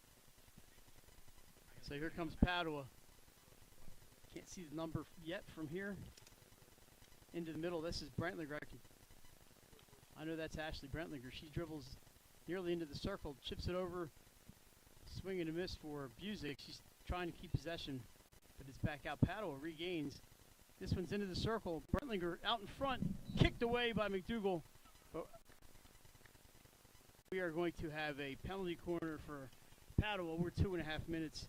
So here comes Padua. Can't see the number yet from here. Into the middle. This is Brentlinger. I know that's Ashley Brentlinger. She dribbles nearly into the circle, chips it over, swing and a miss for Buzick. She's trying to keep possession, but it's back out. Padua regains. This one's into the circle. Brentlinger out in front, kicked away by McDougall. But we are going to have a penalty corner for Padua. We're 2.5 minutes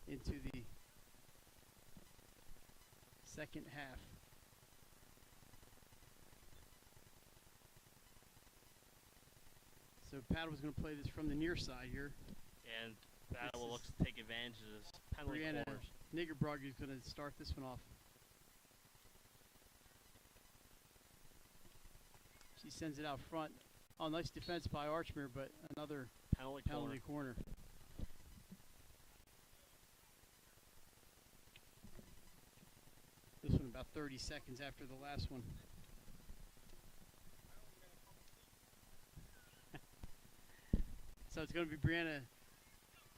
into the second half. So Padua's going to play this from the near side here. And Padua looks to take advantage of this penalty Brianna corners. Niggerbrog is going to start this one off. She sends it out front. Oh, nice defense by Archmere, but another penalty corner. This one about 30 seconds after the last one. So it's going to be Brianna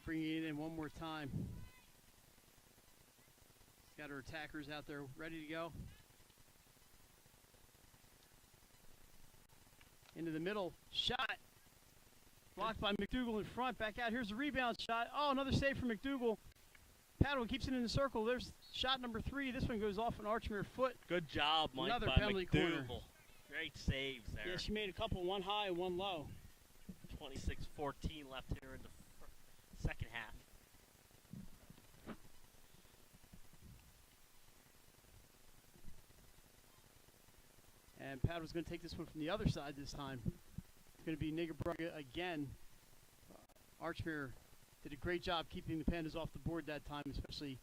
bringing it in one more time. Got her attackers out there ready to go. Into the middle, shot. Blocked by McDougal in front, back out. Here's the rebound shot. Oh, another save from McDougal. Padua keeps it in the circle. There's shot number 3. This one goes off an Archmere foot. Good job, Mike, Another by penalty McDougal. corner. Great saves there. Yeah, she made a couple, one high and one low. 26-14 left here in the second half. And Padua's going to take this one from the other side this time. It's going to be Nigabrugga again. Archmere did a great job keeping the Pandas off the board that time, especially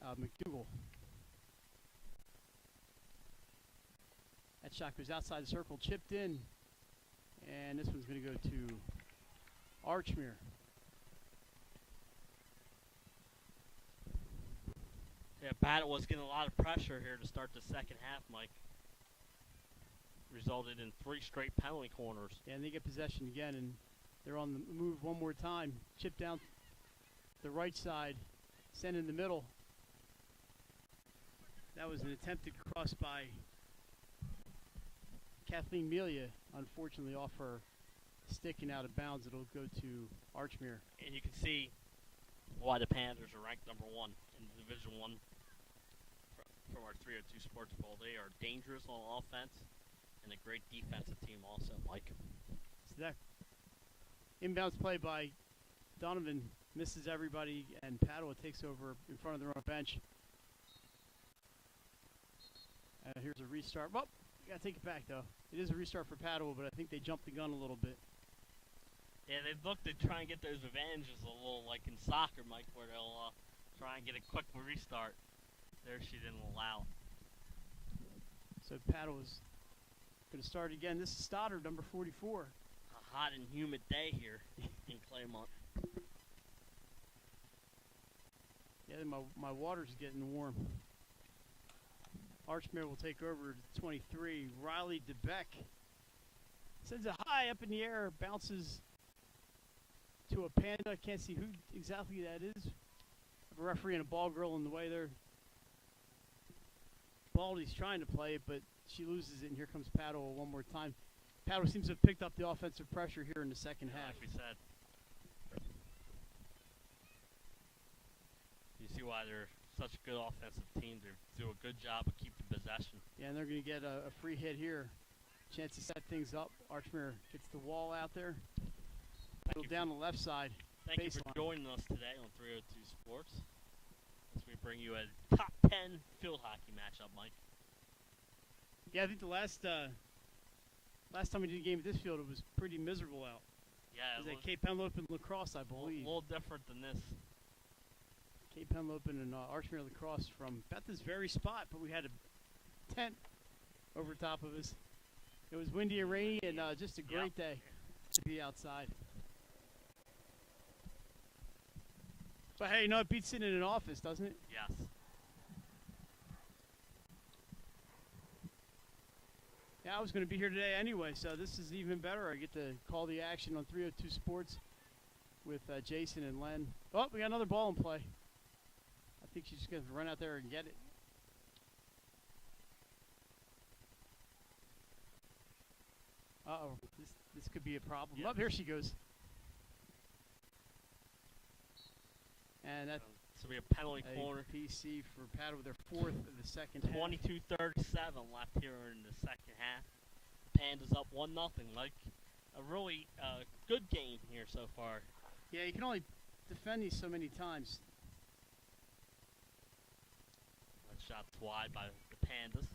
McDougal. That shot goes outside the circle, chipped in. And this one's going to go to Archmere. Yeah, Padua's getting a lot of pressure here to start the second half, Mike. Resulted in 3 straight penalty corners. Yeah, and they get possession again, and they're on the move one more time. Chip down the right side, send in the middle. That was an attempted cross by Kathleen Melia, unfortunately off her stick and out of bounds. It'll go to Archmere. And you can see why the Panthers are ranked number 1 in Division 1 from our 302 Sports Bowl. They are dangerous on offense and a great defensive team also, Mike. So that inbounds play by Donovan misses everybody, and Padua takes over in front of their own bench. Here's a restart. Well, you got to take it back, though. It is a restart for Padua, but I think they jumped the gun a little bit. Yeah, they've looked to try and get those advantages a little like in soccer, Mike, where they'll try and get a quick restart. There she didn't allow. So Padua's going to start again. This is Stoddard, number 44. A hot and humid day here in Claymont. Yeah, my water's getting warm. Archmere will take over to 23. Riley DeBeck sends it high up in the air, bounces to a Panda. Can't see who exactly that is. A referee and a ball girl in the way there. Baldy's trying to play it, but she loses it, and here comes Padua one more time. Padua seems to have picked up the offensive pressure here in the second half. Like we said. You see why they're such a good offensive team. They do a good job of keeping possession. Yeah, and they're going to get a free hit here. Chance to set things up. Archmere gets the wall out there. Go down the left side. Thank you for baseline. joining us today on 302 Sports as we bring you a top 10 field hockey matchup, Mike. Yeah, I think the last time we did a game at this field, it was pretty miserable out. Yeah, It was at Cape Henlopen and Lacrosse, I a believe. little different than this. Cape Henlopen and Archmere Lacrosse from about this very spot, but we had a tent over top of us. It was windy and rainy, and just a great day to be outside. But hey, it beats sitting in an office, doesn't it? Yes. Yeah, I was going to be here today anyway, so this is even better. I get to call the action on 302 Sports with Jason and Len. Oh, we got another ball in play. I think she's just going to run out there and get it. Uh-oh, this could be a problem. Yeah. Oh, here she goes. And that's So we have penalty a corner. PC for Padua, their 4th of the second half. 22-37 left here in the second half. Pandas up 1-0. Like a really good game here so far. Yeah, you can only defend these so many times. That shot's wide by the Pandas.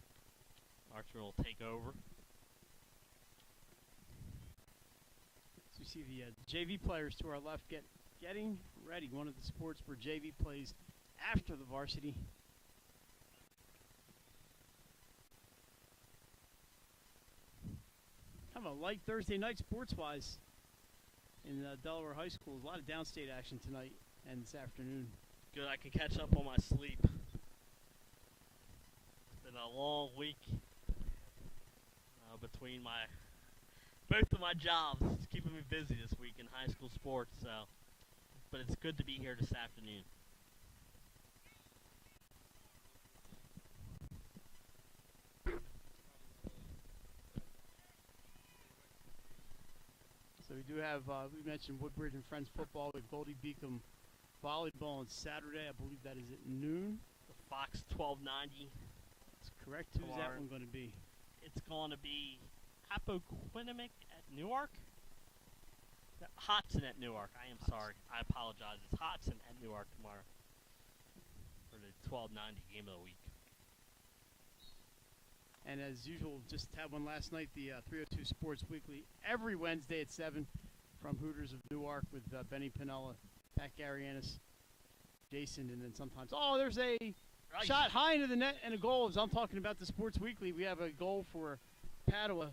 Archer will take over. So we see the JV players to our left getting ready. One of the sports where JV plays after the varsity. Kind of a light Thursday night sports-wise in Delaware High School. A lot of downstate action tonight and this afternoon. Good, I can catch up on my sleep. It's been a long week between both of my jobs. It's keeping me busy this week in high school sports. But it's good to be here this afternoon. So we do have, we mentioned Woodbridge and Friends football with Goldie Beacom volleyball on Saturday. I believe that is at noon. The Fox 1290. That's correct. Who's that Tomorrow. one going to be? It's going to be Appoquinimink at Newark. Hodson at Newark. I am sorry. I apologize. It's Hodson at Newark tomorrow for the 1290 game of the week. And as usual, just had one last night, the 302 Sports Weekly, every Wednesday at 7 from Hooters of Newark with Benny Pinella, Pat Garianis, Jason, and then sometimes, there's a shot high into the net and a goal. As I'm talking about the Sports Weekly, we have a goal for Padua.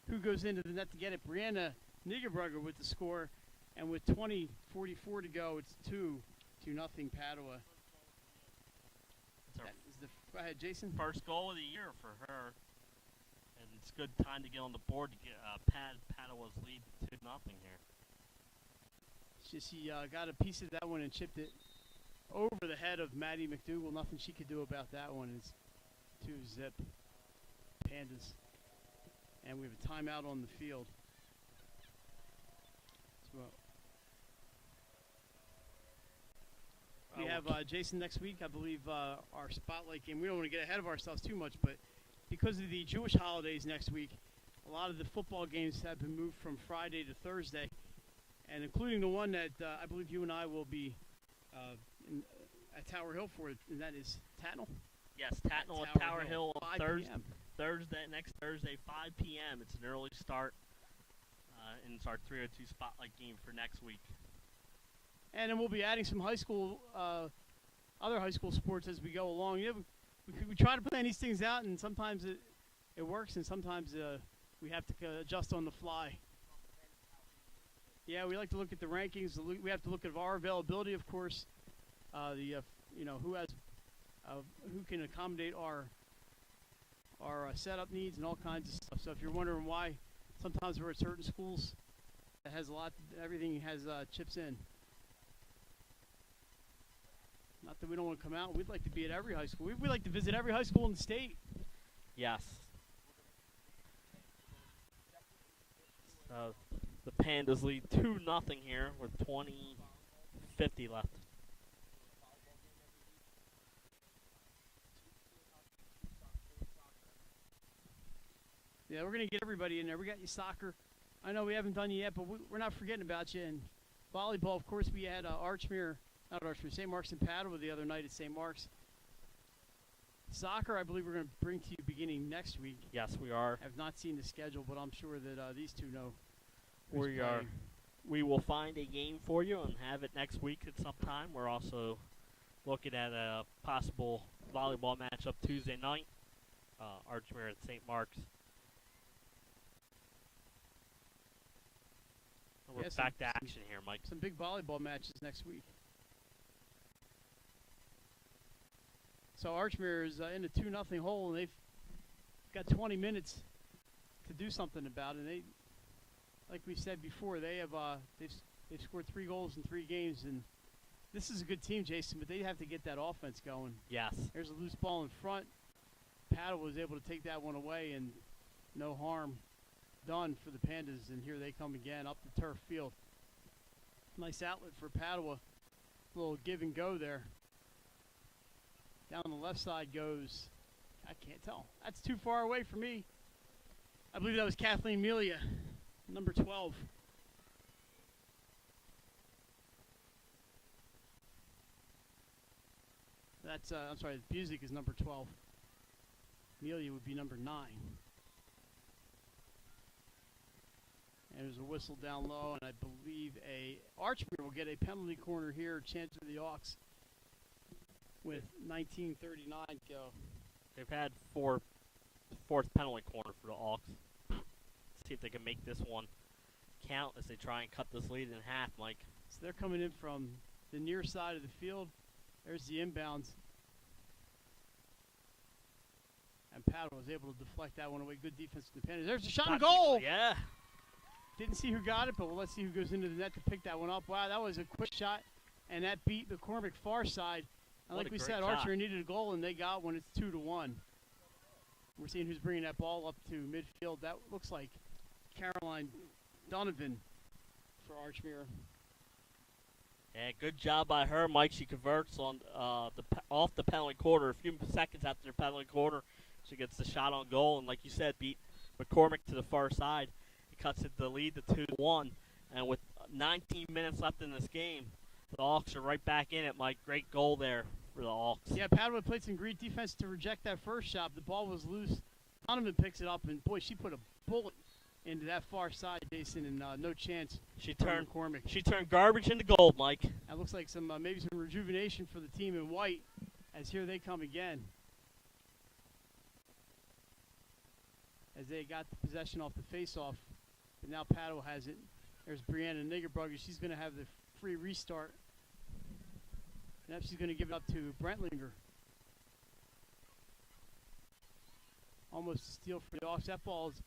Who goes into the net to get it? Brianna Nigerbrugger with the score, and with 20:44 to go, it's 2-0 Padua. Go ahead, Jason. First goal of the year for her, and it's a good time to get on the board to get Padua's lead 2-0 here. She got a piece of that one and chipped it over the head of Maddie McDougal. Nothing she could do about that one. It's 2-0 Pandas, and we have a timeout on the field. We have Jason next week, I believe, our spotlight game. We don't want to get ahead of ourselves too much, but because of the Jewish holidays next week, a lot of the football games have been moved from Friday to Thursday, and including the one that I believe you and I will be at Tower Hill for, and that is Tatnall. Yes, Tatnall at Tower Hill on 5 p.m. Next Thursday, 5 p.m. It's an early start, and it's our 302 spotlight game for next week. And then we'll be adding some other high school sports as we go along. We try to plan these things out, and sometimes it works, and sometimes we have to adjust on the fly. Yeah, we like to look at the rankings. We have to look at our availability, of course. Who can accommodate our setup needs and all kinds of stuff. So if you're wondering why sometimes we're at certain schools that has everything has chips in. Not that we don't want to come out. We'd like to be at every high school. We'd like to visit every high school in the state. Yes. The Pandas lead 2-0 here with 20:50 left. Yeah, we're going to get everybody in there. We got you soccer. I know we haven't done you yet, but we're not forgetting about you. And volleyball, of course, we had St. Mark's in Padua the other night at St. Mark's. Soccer, I believe we're going to bring to you beginning next week. Yes, we are. I've not seen the schedule, but I'm sure that these two know. We will find a game for you and have it next week at some time. We're also looking at a possible volleyball matchup Tuesday night. Archmere at St. Mark's. And we're back to action here, Mike. Some big volleyball matches next week. So Archmere is in a 2-0 hole, and they've got 20 minutes to do something about it. And they, like we said before, they've scored 3 goals in 3 games, and this is a good team, Jason. But they have to get that offense going. Yes. There's a loose ball in front. Padua was able to take that one away, and no harm done for the Pandas. And here they come again up the turf field. Nice outlet for Padua. A little give and go there. Down the left side goes, I can't tell. That's too far away for me. I believe that was Kathleen Melia, number 12. That's, I'm sorry, Busick is number 12. Melia would be number 9. And there's a whistle down low, and I believe Archmere will get a penalty corner here, chance for the Hawks. With 19:39 to go. They've had fourth penalty corner for the Hawks. See if they can make this one count as they try and cut this lead in half, Mike. So they're coming in from the near side of the field. There's the inbounds. And Padua was able to deflect that one away. Good defense from the Panthers. There's a shot and goal! Yeah. Didn't see who got it, but let's see who goes into the net to pick that one up. Wow, that was a quick shot. And that beat McCormick far side. And like we said, Archer needed a goal, and they got one. It's 2-1. We're seeing who's bringing that ball up to midfield. That looks like Caroline Donovan for Archmere. Yeah, good job by her, Mike. She converts on off the penalty quarter. A few seconds after the penalty quarter, she gets the shot on goal, and like you said, beat McCormick to the far side. It cuts it the lead to 2-1, and with 19 minutes left in this game, the Hawks are right back in it, Mike. Great goal there for the Hawks. Yeah, Padua played some great defense to reject that first shot. The ball was loose. Donovan picks it up, and boy, she put a bullet into that far side, Jason, and no chance. She for turned McCormick. She turned garbage into gold, Mike. That looks like some maybe some rejuvenation for the team in white, as here they come again. As they got the possession off the face-off, but now Padua has it. There's Brianna Niggerbrugger. She's going to have the free restart. Now she's going to give it up to Brentlinger. Almost a steal for the Hawks. That ball is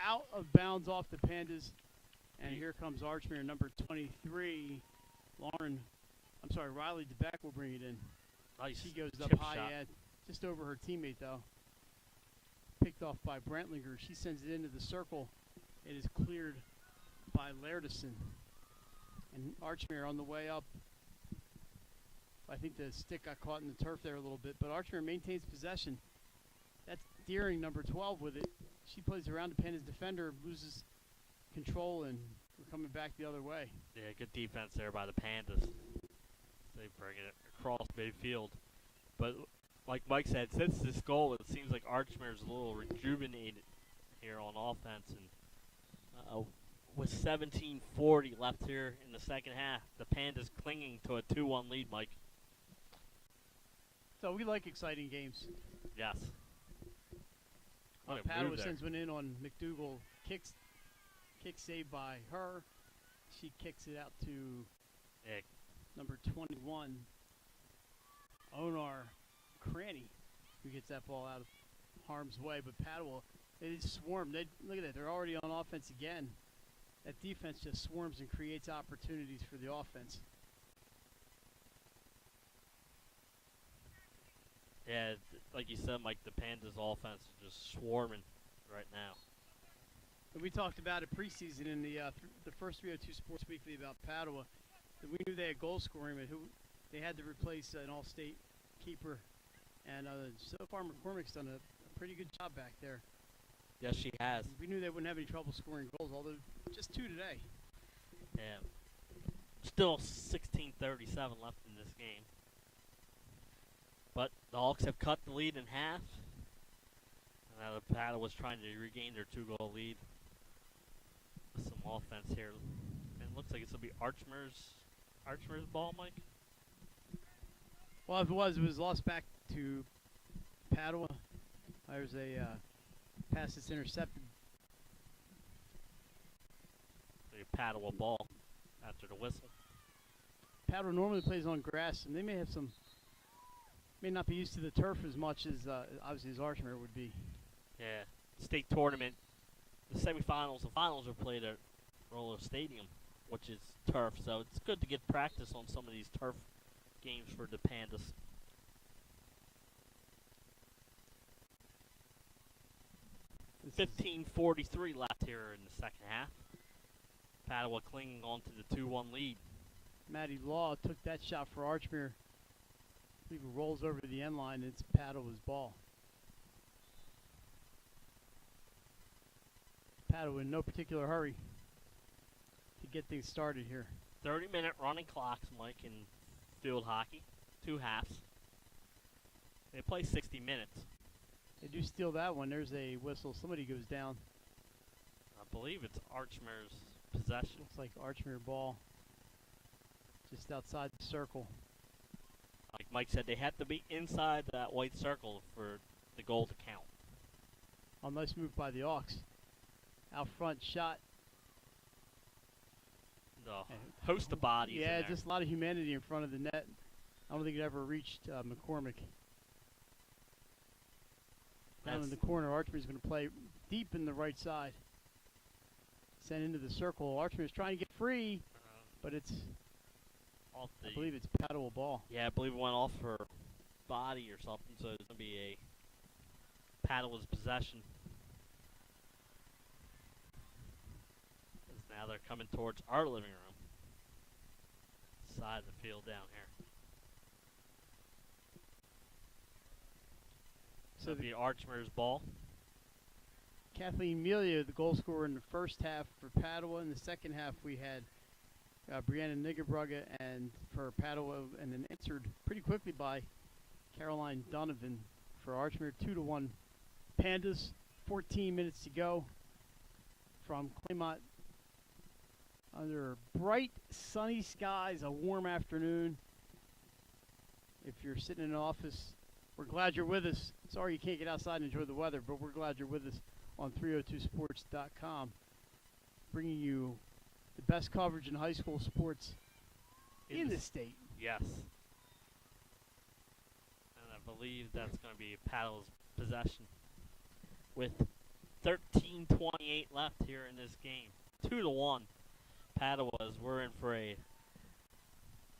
out of bounds off the Pandas. And here comes Archmere, number 23. Riley DeBeck will bring it in. Nice She goes up chip high, shot. just over her teammate, though. Picked off by Brentlinger. She sends it into the circle. It is cleared by Laerdison. And Archmere on the way up. I think the stick got caught in the turf there a little bit, but Archmere maintains possession. That's Deering, number 12, with it. She plays around the Pandas defender, loses control, and we're coming back the other way. Yeah, good defense there by the Pandas. They bring it across midfield. But like Mike said, since this goal, it seems like Archmere's a little rejuvenated here on offense. And with 17:40 left here in the second half, the Pandas clinging to a 2-1 lead, Mike. So we like exciting games. Yes. Padua sends one in on McDougal. Kick saved by her. She kicks it out to number 21, Onar Cranny, who gets that ball out of harm's way. But Padua, they just swarm. Look at that. They're already on offense again. That defense just swarms and creates opportunities for the offense. Yeah, like you said, Mike, the Pandas' offense is just swarming right now. And we talked about it preseason in the first 302 Sports Weekly about Padua. That we knew they had goal scoring, but they had to replace an all-state keeper. And so far, McCormick's done a pretty good job back there. Yes, she has. We knew they wouldn't have any trouble scoring goals, although just 2 today. Yeah. Still 16:37 left in this game. But the Hawks have cut the lead in half. And now the Padua was trying to regain their 2-goal lead with some offense here. And it looks like it's going to be Archmere's ball, Mike. Well, if it was lost back to Padua. There's a pass that's intercepted. A Padua ball after the whistle. Padua normally plays on grass, and they may not be used to the turf as much as obviously as Archmere would be. Yeah, state tournament, the semifinals and finals are played at Roller Stadium, which is turf, so it's good to get practice on some of these turf games for the Pandas. This 15:43 left here in the second half. Padua clinging on to the 2-1 lead. Maddie Law took that shot for Archmere. I believe it rolls over the end line, and it's Padua's ball. Padua in no particular hurry to get things started here. 30-minute running clocks, Mike, in field hockey. 2 halves. They play 60 minutes. They do steal that one. There's a whistle. Somebody goes down. I believe it's Archmere's possession. Looks like Archmere ball just outside the circle. Like Mike said, they have to be inside that white circle for the goal to count. Oh, nice move by the Hawks. Out front shot. The host of bodies. Yeah, in there. just a lot of humanity in front of the net. I don't think it ever reached McCormick. Down in the corner, Archmere's going to play deep in the right side. Sent into the circle. Archmere's trying to get free, but it's, off the, I believe it's Padua ball. Yeah, I believe it went off her body or something, so it's going to be a Padua's possession. As Now they're coming towards our living room. Side of the field down here. So it'll be Archmere's ball. Kathleen Melia, the goal scorer in the first half for Padua. In the second half, we had Brianna Niggerbrugge and for Padua, and then answered pretty quickly by Caroline Donovan for Archmere. 2-1 Pandas. 14 minutes to go from Claymont. Under bright, sunny skies, a warm afternoon. If you're sitting in an office, we're glad you're with us. Sorry you can't get outside and enjoy the weather, but we're glad you're with us on 302sports.com, bringing you the best coverage in high school sports in the state. Yes. And I believe that's going to be Paddle's possession with 13:28 left here in this game. 2-1. Padua's. We're in for a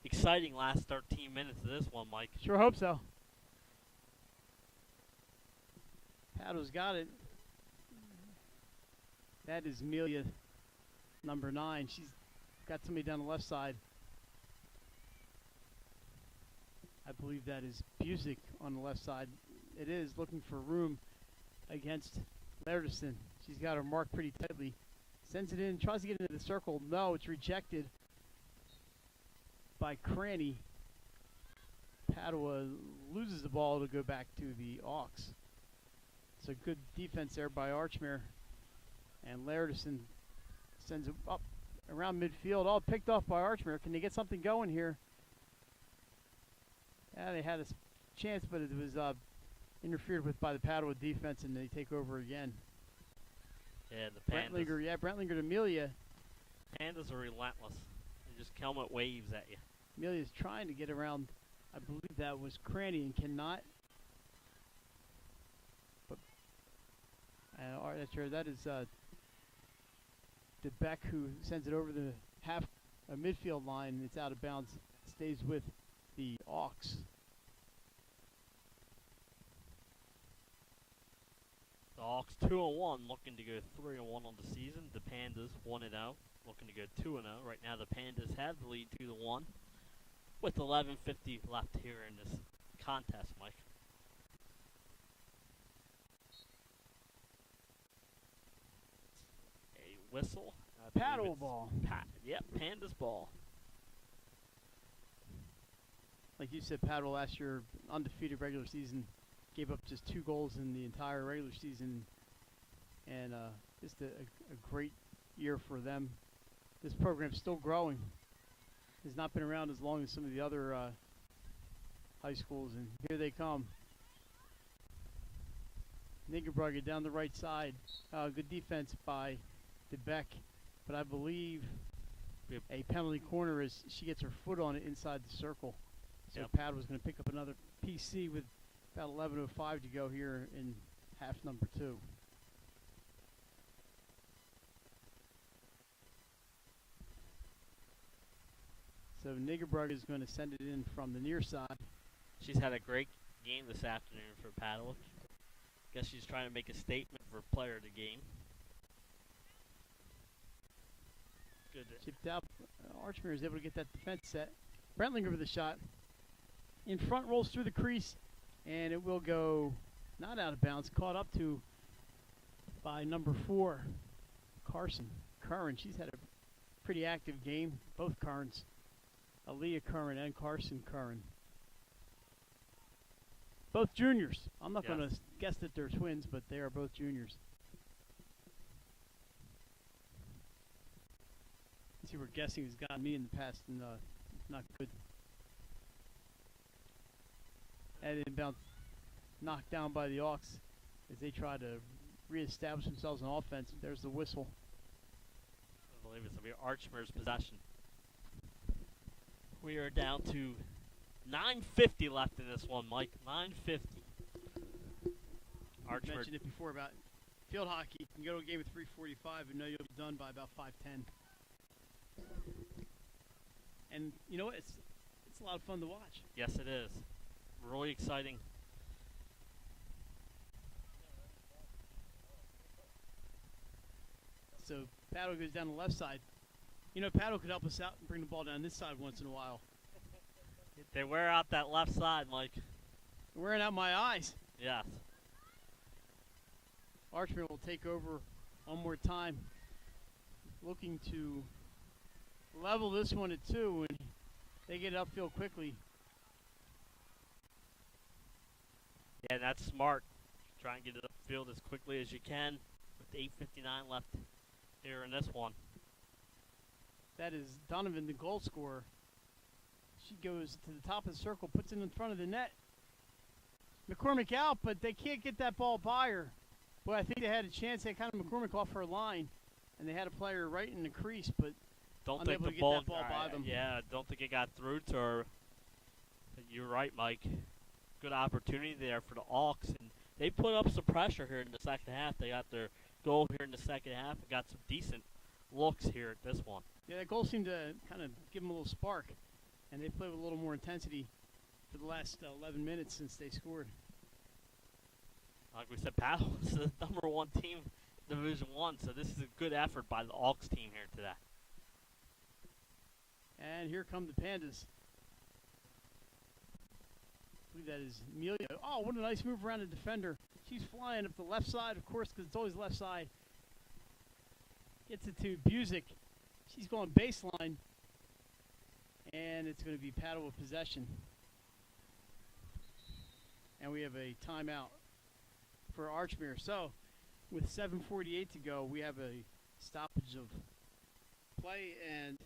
exciting last 13 minutes of this one, Mike. Sure hope so. Padua's got it. That is Amelia, number 9. She's got somebody down the left side. I believe that is Busick on the left side. It is looking for room against Lairderson. She's got her mark pretty tightly. Sends it in, tries to get into the circle. No, it's rejected by Cranny. Padua loses the ball to go back to the Auks. It's a good defense there by Archmere. And Lairderson sends it up around midfield. All picked off by Archmere. Can they get something going here? Yeah, they had a chance, but it was interfered with by the Padua defense, and they take over again. Yeah, the Pandas. Brentlinger to Amelia. Pandas are relentless. They just come with waves at you. Amelia's trying to get around. I believe that was Cranny and cannot. But that's right. That is DeBeck who sends it over the half midfield line. It's out of bounds. Stays with the Auks. The Auks 2-1, looking to go 3-1 on the season. The Pandas 1-0, looking to go 2-0. Right now, the Pandas have the lead 2-1, with 11:50 left here in this contest, Mike. A whistle. Paddle ball. Yep, Pandas ball. Like you said, Padua last year, undefeated regular season, gave up just 2 goals in the entire regular season, and just a great year for them. This program's still growing. It's not been around as long as some of the other high schools, and here they come. Niggerbrugge down the right side. Good defense by DeBeck, but I believe a penalty corner as she gets her foot on it inside the circle. So Padua's going to pick up another PC with about 11:05 to go here in half number 2. So Niggerbrugge is going to send it in from the near side. She's had a great game this afternoon for Padua. Guess she's trying to make a statement for player of the game. Good. Chipped out. Archmere is able to get that defense set. Brentlinger with the shot. In front, rolls through the crease, and it will go not out of bounds. Caught up to by number 4, Curran. She's had a pretty active game. Both Currans, Aaliyah Curran and Carson Curran. Both juniors. I'm not going to guess that they're twins, but they are both juniors. See, we're guessing has gotten me in the past, and not good. And inbound knocked down by the Auks as they try to reestablish themselves in offense. There's the whistle. I believe it's going to be Archmere's possession. We are down to 9:50 left in this one, Mike. 9:50. I mentioned it before about field hockey. You can go to a game at 3:45 and know you'll be done by about 5:10. And you know what? It's a lot of fun to watch. Yes, it is. Really exciting. So Padua goes down the left side. You know, Padua could help us out and bring the ball down this side once in a while. They wear out that left side, Mike. They're wearing out my eyes. Yes. Archmere will take over one more time, looking to level this one at 2, and they get upfield quickly. Yeah, that's smart. Try and get it upfield as quickly as you can with 8:59 left here in this one. That is Donovan, the goal scorer. She goes to the top of the circle, puts it in front of the net. McCormick out, but they can't get that ball by her. Well, I think they had a chance. They kind of McCormick off her line, and they had a player right in the crease, but Don't think unable the to get ball, that ball by them. Yeah, don't think it got through to her. But you're right, Mike. Good opportunity there for the Auks, and they put up some pressure here in the second half. They got their goal here in the second half and got some decent looks here at this one. Yeah, that goal seemed to kind of give them a little spark, and they played with a little more intensity for the last 11 minutes since they scored. Like we said, Padua is the number 1 team in Division 1, so this is a good effort by the Auks team here today. And here come the Pandas. I believe that is Amelia. Oh, what a nice move around the defender. She's flying up the left side, of course, because it's always left side. Gets it to Busick. She's going baseline. And it's going to be Padua possession. And we have a timeout for Archmere. So, with 7:48 to go, we have a stoppage of play, and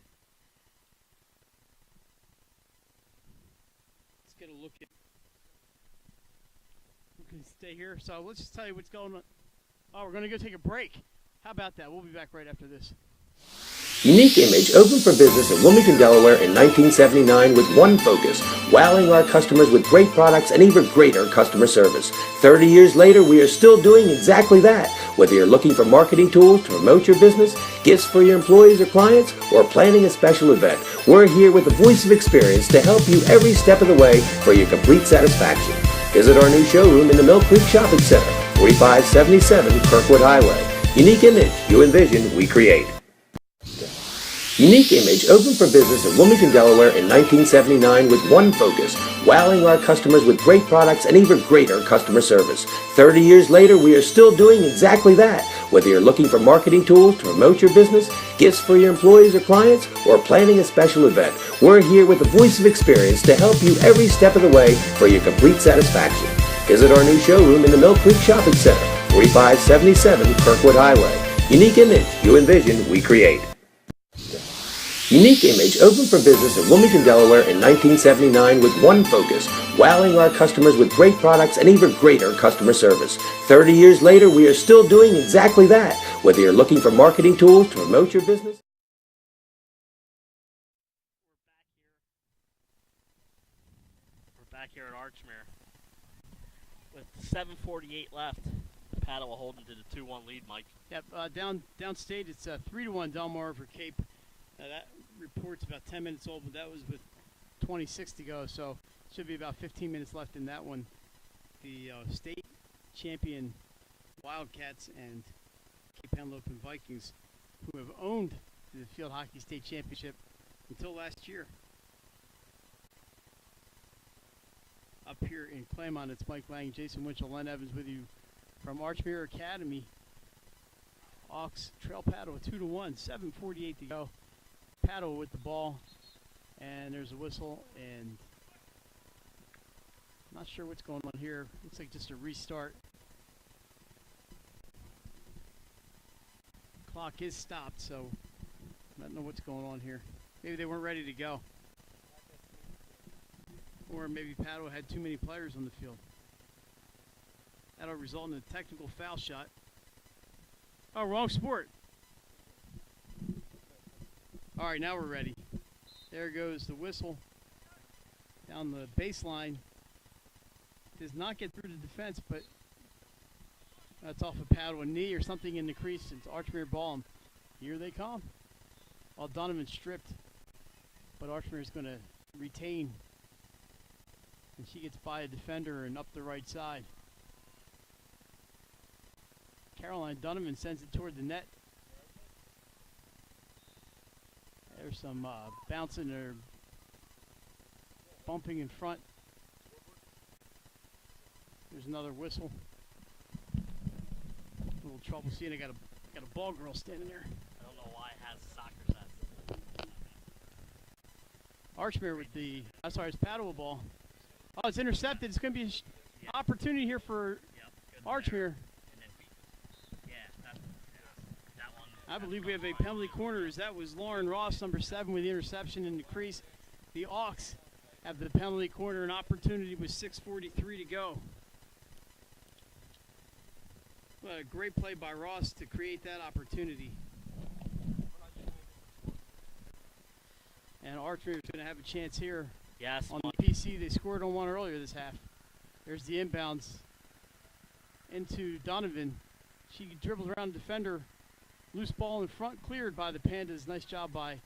let's get a look at who can stay here. So let's just tell you what's going on. Oh, we're going to go take a break. How about that? We'll be back right after this. Unique Image opened for business in Wilmington, Delaware in 1979 with one focus, wowing our customers with great products and even greater customer service. 30 years later, we are still doing exactly that. Whether you're looking for marketing tools to promote your business, gifts for your employees or clients, or planning a special event, we're here with the voice of experience to help you every step of the way for your complete satisfaction. Visit our new showroom in the Mill Creek Shopping Center, 4577 Kirkwood Highway. Unique Image, you envision, we create. Unique Image opened for business in Wilmington, Delaware in 1979 with one focus, wowing our customers with great products and even greater customer service. 30 years later, we are still doing exactly that. Whether you're looking for marketing tools to promote your business, gifts for your employees or clients, or planning a special event, we're here with the voice of experience to help you every step of the way for your complete satisfaction. Visit our new showroom in the Mill Creek Shopping Center, 4577 Kirkwood Highway. Unique Image, you envision, we create. Unique Image opened for business in Wilmington, Delaware in 1979 with one focus, wowing our customers with great products and even greater customer service. 30 years later, we are still doing exactly that. Whether you're looking for marketing tools to promote your business. We're back here at Archmere with 7:48 left. Padua holding to the 2-1 lead, Mike. Yep, downstate, it's 3-1 Delmar over Cape. That report's about 10 minutes old, but that was with 26 to go, so should be about 15 minutes left in that one. The state champion Wildcats and Cape Henlopen Vikings, who have owned the field hockey state championship until last year. Up here in Claremont, it's Mike Lang, Jason Winchell, Len Evans with you from Archmere Academy. Auks trail Padua 2-1, 7:48 to go. Padua with the ball, and there's a whistle, and I'm not sure what's going on here. Looks like just a restart. Clock is stopped, so I don't know what's going on here. Maybe they weren't ready to go, or maybe Padua had too many players on the field. That'll result in a technical foul shot. Oh, wrong sport. All right, now we're ready. There goes the whistle down the baseline. Does not get through the defense, but that's off a Padua knee or something in the crease. It's Archmere ball, and here they come. Well, Donovan stripped, but Archmere is going to retain. And she gets by a defender and up the right side. Caroline Donovan sends it toward the net. There's some bouncing or bumping in front. There's another whistle. A little trouble seeing. I got a ball girl standing there. I don't know why it has soccer sets. Archmere with the. I'm sorry, it's Padua ball. Oh, it's intercepted. It's going to be an opportunity here for Archmere. I believe we have a penalty corner, as that was Lauren Ross, number 7, with the interception in the crease. The Hawks have the penalty corner, an opportunity with 6:43 to go. What a great play by Ross to create that opportunity. And Archmere is going to have a chance here. Yes. On the PC, they scored on one earlier this half. There's the inbounds into Donovan. She dribbles around the defender. Loose ball in front, cleared by the Pandas. Nice job by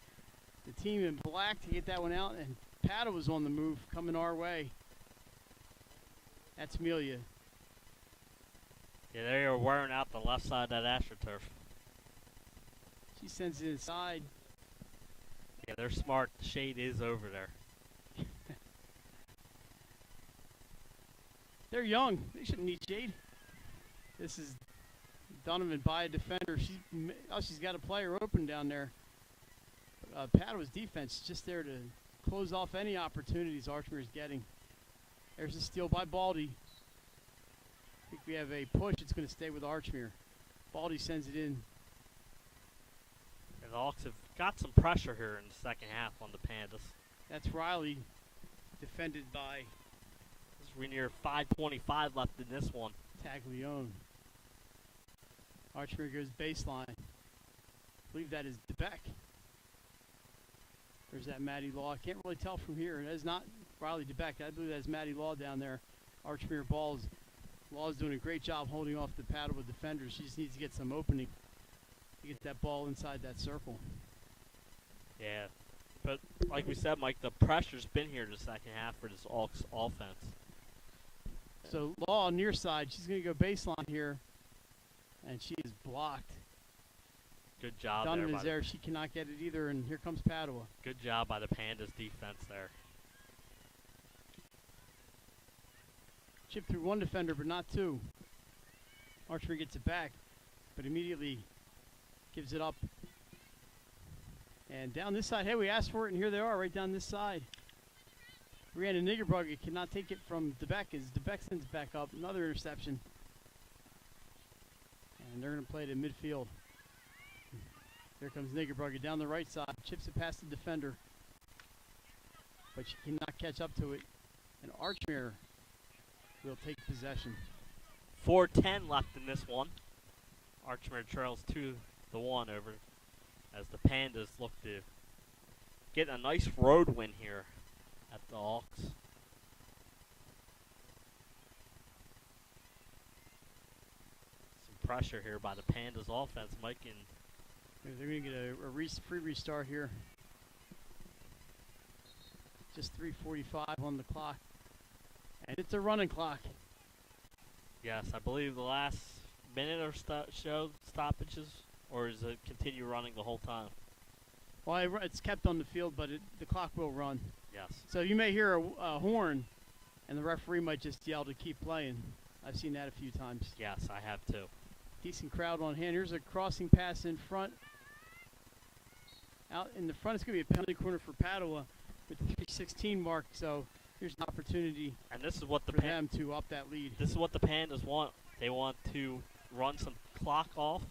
the team in black to get that one out. And Padua was on the move, coming our way. That's Amelia. Yeah, they are wearing out the left side of that AstroTurf. She sends it inside. Yeah, they're smart. The shade is over there. They're young. They shouldn't need shade. This is Donovan by a defender. She's got a player open down there. Padua's defense just there to close off any opportunities Archmere is getting. There's a steal by Baldy. I think we have a push. It's going to stay with Archmere. Baldy sends it in. And the Hawks have got some pressure here in the second half on the Pandas. That's Riley, defended by We're near 5:25 left in this one. Taglione. Archmere goes baseline. I believe that is DeBeck. There's that Maddie Law. I can't really tell from here. That is not Riley DeBeck. I believe that is Maddie Law down there. Archmere balls. Law is doing a great job holding off the Padua defenders. She just needs to get some opening to get that ball inside that circle. Yeah, but like we said, Mike, the pressure's been here the second half for this Hawks offense. So Law near side. She's going to go baseline here, and she is blocked. Good job Donovan's there. She cannot get it either, and here comes Padua. Good job by the Pandas defense there. Chip through one defender, but not two. Archmere gets it back, but immediately gives it up. And down this side, hey, we asked for it, and here they are, right down this side. Brianna Niggerbrugge cannot take it from DeBeck as DeBeck sends back up. Another interception. And they're going to play it in midfield. Here comes Niggerbrugge down the right side. Chips it past the defender. But she cannot catch up to it. And Archmere will take possession. 4:10 left in this one. Archmere trails 2-1 over as the Pandas look to get a nice road win here at the Hawks. Some pressure here by the Pandas offense, Mike, and they're going to get a free restart here. Just 3:45 on the clock. And it's a running clock. yes, I believe the last minute or show stoppages, or is it continue running the whole time? Well, it's kept on the field, but the clock will run. Yes. So you may hear a horn, and the referee might just yell to keep playing. I've seen that a few times. Yes, I have too. Decent crowd on hand. Here's a crossing pass in front. Out in the front, it's going to be a penalty corner for Padua with the 3:16 mark. So here's an opportunity And this is what the for them to up that lead. This is what the Pandas want. They want to run some clock off,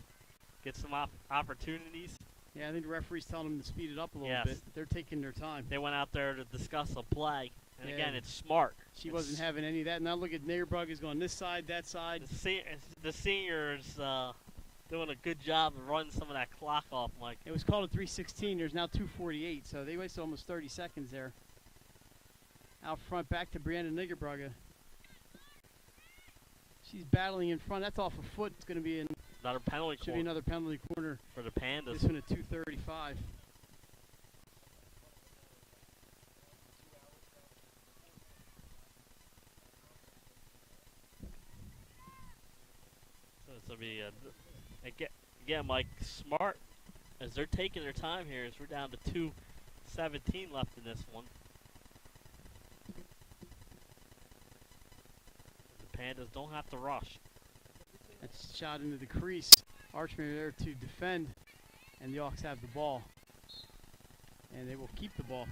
get some opportunities. Yeah, I think the referee's telling them to speed it up a little Yes. bit. They're taking their time. They went out there to discuss a play, and Yeah. again, it's smart. She wasn't having any of that. Now look at Neighborbrug is going this side, that side. The seniors doing a good job of running some of that clock off, Mike. It was called a 3:16. There's now 2:48, so they wasted almost 30 seconds there. Out front, back to Brianna Niggerbrugge. She's battling in front. That's off a foot. It's going to be Another penalty should be corner another penalty corner. for the Pandas. This one at 2:35. So this will be again, Mike, smart as they're taking their time here, as we're down to 2:17 left in this one. The Pandas don't have to rush. That's shot into the crease. Archmere there to defend, and the Hawks have the ball. And they will keep the ball.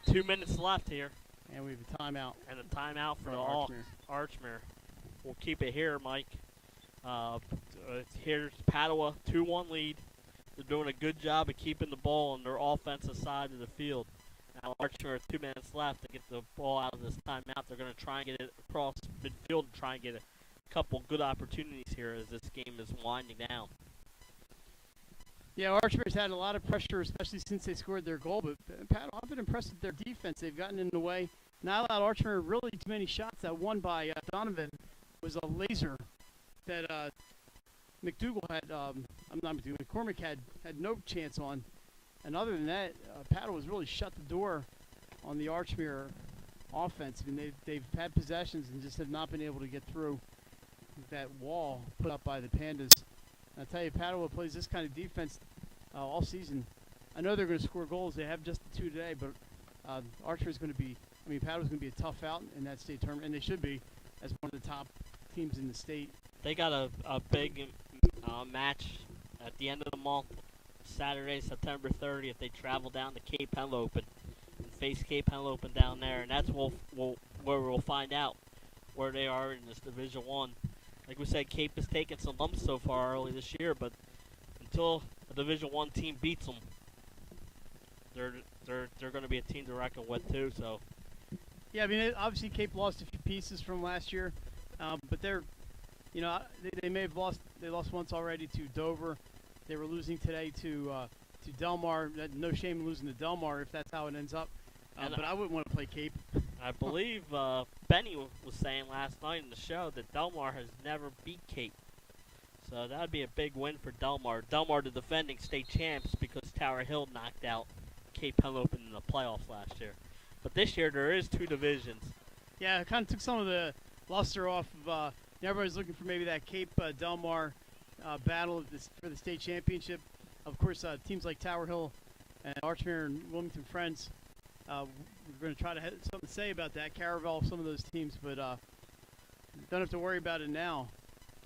2 minutes left here. And we have a timeout. And a timeout for the Archmere. Archmere. We'll keep it here, Mike. Here's Padua, 2-1 lead. They're doing a good job of keeping the ball on their offensive side of the field. Now Archmere, 2 minutes left to get the ball out of this timeout. They're going to try and get it across midfield and try and get a couple good opportunities here as this game is winding down. Yeah, Archmere's had a lot of pressure, especially since they scored their goal. But Padua, I've been impressed with their defense. They've gotten in the way. Not allowed Archmere really too many shots. That one by Donovan was a laser that McDougal had. I'm not McDougal. McCormick had no chance on. And other than that, Padua has really shut the door on the Archmere offense. I mean, they've had possessions and just have not been able to get through that wall put up by the Pandas. And I'll tell you, Padua plays this kind of defense all season. I know they're going to score goals. They have just the 2 today, but Archmere's going to be. I mean, Padua's going to be a tough out in that state tournament, and they should be as one of the top teams in the state. They got a big match at the end of the month, Saturday, September 30th. They travel down to Cape Henlopen and face Cape Henlopen down there, and that's where we'll find out where they are in this Division One. Like we said, Cape has taken some lumps so far early this year, but until a Division One team beats them, they're going to be a team to reckon with too. So. Yeah, I mean, obviously Cape lost a few pieces from last year, but they're, you know, they may have lost. They lost once already to Dover. They were losing today to Delmar. No shame in losing to Delmar if that's how it ends up. But I wouldn't want to play Cape. I believe Benny was saying last night in the show that Delmar has never beat Cape. So that would be a big win for Delmar. Delmar, the defending state champs, because Tower Hill knocked out Cape Henlopen in the playoffs last year. But this year there is 2 divisions. Yeah, it kind of took some of the luster off of. Everybody's looking for maybe that Cape Delmar battle for the state championship. Of course, teams like Tower Hill and Archmere and Wilmington Friends. We're going to try to have something to say about that. Caravel, some of those teams, but don't have to worry about it now.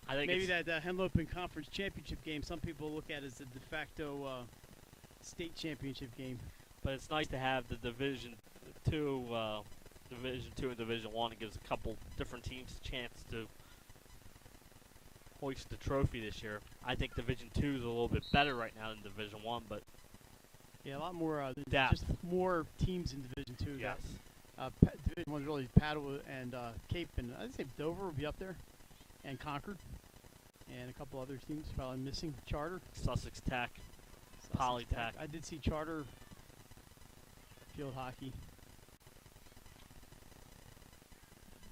I think maybe that Henlopen Conference Championship game, some people look at as the de facto state championship game. But it's nice to have the Division 2 and Division 1. It gives a couple different teams a chance to hoist the trophy this year. I think Division 2 is a little bit better right now than Division 1, but yeah, a lot more depth. Just more teams in Division 2. Yes. Division 1 is really Padua and Cape, and I'd say Dover will be up there, and Concord, and a couple other teams probably missing. Charter. Sussex Tech. Polytech. I did see Charter field hockey.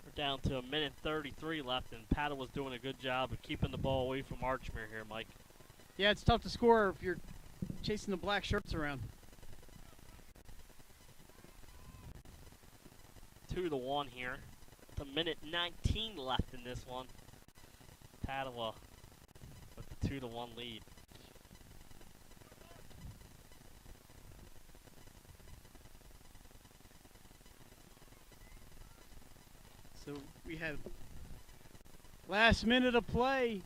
We're down to 1:33 left, and Padua's doing a good job of keeping the ball away from Archmere here, Mike. Yeah, it's tough to score if you're chasing the black shirts around. 2-1 here. It's 1:19 left in this one. Padua with the 2-1 lead. So we have last minute of play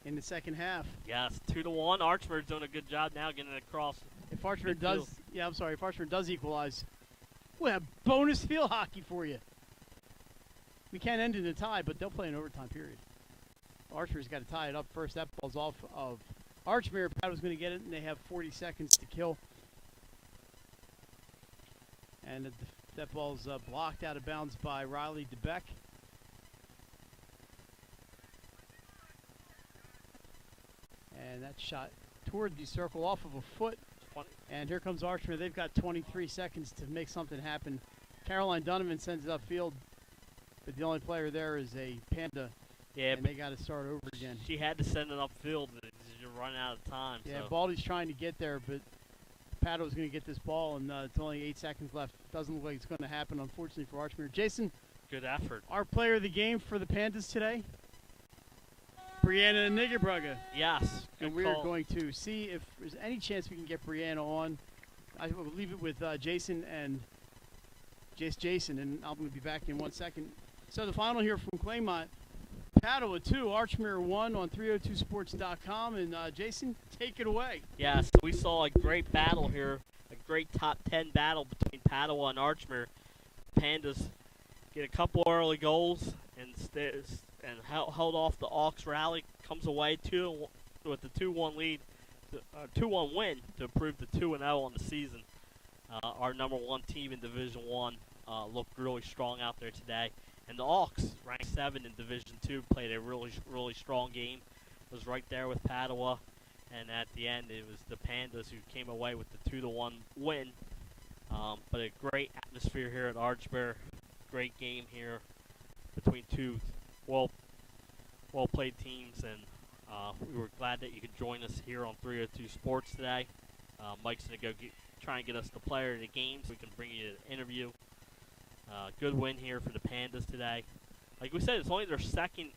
in the second half. Yes, 2-1. Archmere's doing a good job now getting it across. If Archmere does, if Archmere does equalize, we'll have bonus field hockey for you. We can't end in a tie, but they'll play an overtime period. Archmere's got to tie it up first. That ball's off of Archmere. Padua's going to get it, and they have 40 seconds to kill. And that ball's blocked out of bounds by Riley DeBeck. And that shot toward the circle off of a foot. And here comes Archmere. They've got 23 seconds to make something happen. Caroline Donovan sends it upfield, but the only player there is a Panda. Yeah, and they got to start over again. She had to send it upfield. You're running out of time. Yeah, so. Baldy's trying to get there, but Padua's going to get this ball, and it's only 8 seconds left. Doesn't look like it's going to happen, unfortunately, for Archmere. Jason, good effort. Our player of the game for the Pandas today? Brianna Niggerbrugger. Yes, good And we're call. going to see if there's any chance we can get Brianna on. I will leave it with Jason and Jason, and I'm going to be back in 1 second. So the final here from Claymont, Padua 2, Archmere 1 on 302sports.com. And Jason, take it away. Yes, we saw a great battle here, a great top 10 battle between Padua and Archmere. Pandas get a couple early goals and held off the Auks rally. Comes away with the 2-1 lead, 2-1 win to improve the 2-0 on the season. Our number one team in Division 1 looked really strong out there today. And the Auks, ranked 7 in Division 2, played a really, really strong game. Was right there with Padua. And at the end, it was the Pandas who came away with the 2-1 win. But a great atmosphere here at Archmere. Great game here between two well-played teams. And we were glad that you could join us here on 302 Sports today. Mike's going to go try and get us the player of the game so we can bring you an interview. Good win here for the Pandas today. Like we said, it's only their second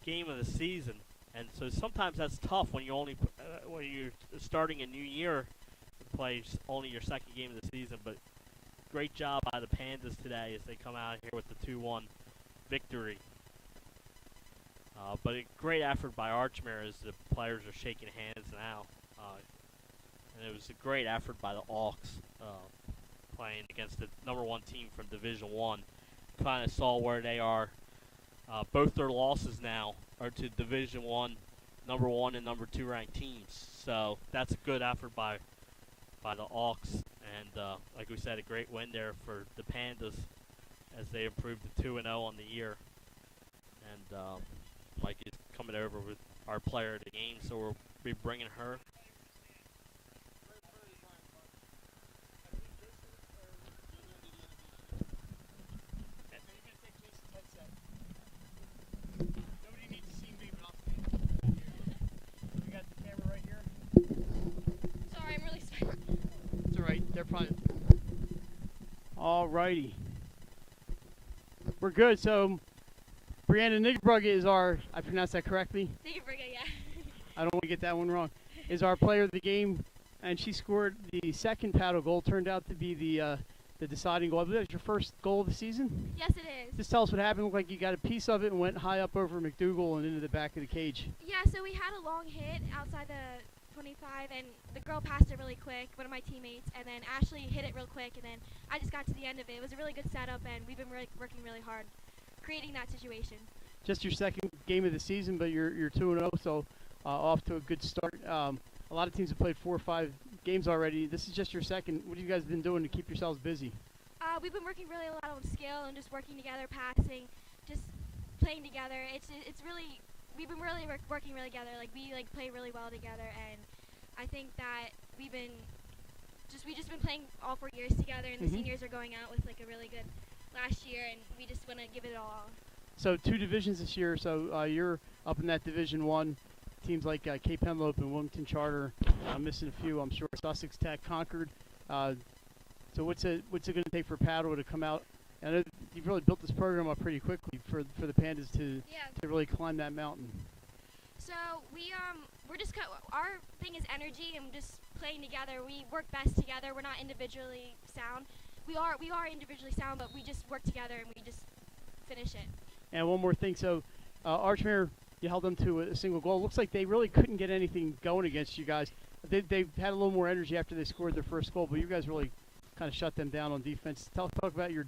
game of the season, and so sometimes that's tough when you're starting a new year to play only your second game of the season. But great job by the Pandas today as they come out here with the 2-1 victory. But a great effort by Archmere as the players are shaking hands now. And it was a great effort by the Auks playing against the number one team from Division 1. Kind of saw where they are. Both their losses now are to Division 1, number 1 and number 2 ranked teams. So that's a good effort by the Auks. And like we said, a great win there for the Pandas as they improved to 2-0 on the year. And Mike is coming over with our player of the game, so we'll be bringing her. They're fine. All righty. We're good. So, Brianna Niggerbrugge is our, I pronounced that correctly? Niggerbrugge, yeah. I don't want to get that one wrong. Is our player of the game, and she scored the second paddle goal. Turned out to be the deciding goal. I believe that was your first goal of the season? Yes, it is. Just tell us what happened. Looked like you got a piece of it and went high up over McDougal and into the back of the cage. Yeah, so we had a long hit outside the 25, and the girl passed it really quick, one of my teammates, and then Ashley hit it real quick, and then I just got to the end of it. It was a really good setup, and we've been working really hard creating that situation. Just your second game of the season, but you're 2-0, so off to a good start. A lot of teams have played 4 or 5 games already. This is just your second. What have you guys been doing to keep yourselves busy? We've been working really a lot on skill and just working together, passing, just playing together. We've been really working really together. We play really well together, and I think that we've just been playing all 4 years together, and the seniors are going out with a really good last year, and we just want to give it all. So 2 divisions this year. So you're up in that Division 1. Teams like Cape Henlope and Wilmington Charter. I'm missing a few, I'm sure. Sussex Tech, Concord. So what's it going to take for Padua to come out? I know you've really built this program up pretty quickly for the Pandas to really climb that mountain. So we're just our thing is energy and just playing together. We work best together. We're not individually sound. We are individually sound, but we just work together and we just finish it. And one more thing. So Archmere, you held them to a single goal. Looks like they really couldn't get anything going against you guys. They had a little more energy after they scored their first goal, but you guys really kind of shut them down on defense. Talk about your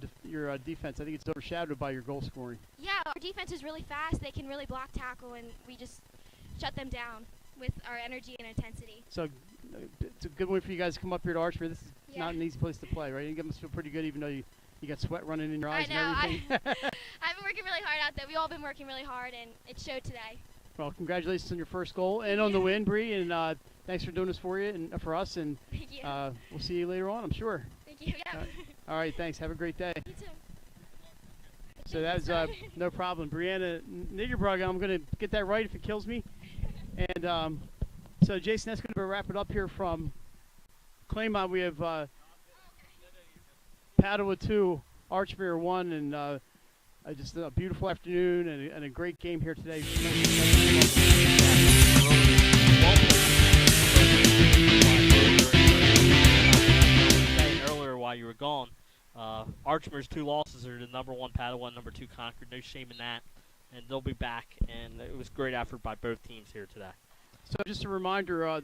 defense. I think it's overshadowed by your goal scoring. Yeah, our defense is really fast. They can really block tackle, and we just shut them down with our energy and intensity. So it's a good way for you guys to come up here to Archmere. This is not an easy place to play, right? You must feel pretty good, even though you got sweat running in your eyes I know. and everything. I've been working really hard out there. We've all been working really hard, and it showed today. Well, congratulations on your first goal and on the win, Bree, and thanks for doing this for you and for us. And Thank you. We'll see you later on, I'm sure. Thank you. Yeah. All right, thanks. Have a great day. You too. So that's no problem. Brianna Niggerbrugge, I'm going to get that right if it kills me. And so, Jason, that's going to wrap it up here from Claymont. We have Padua 2, Archmere 1, and Just a beautiful afternoon and a great game here today. Earlier while you were gone, Archmere's 2 losses are to number 1 Padua and number 2 Concord. No shame in that. And they'll be back, and it was a great effort by both teams here today. So just a reminder,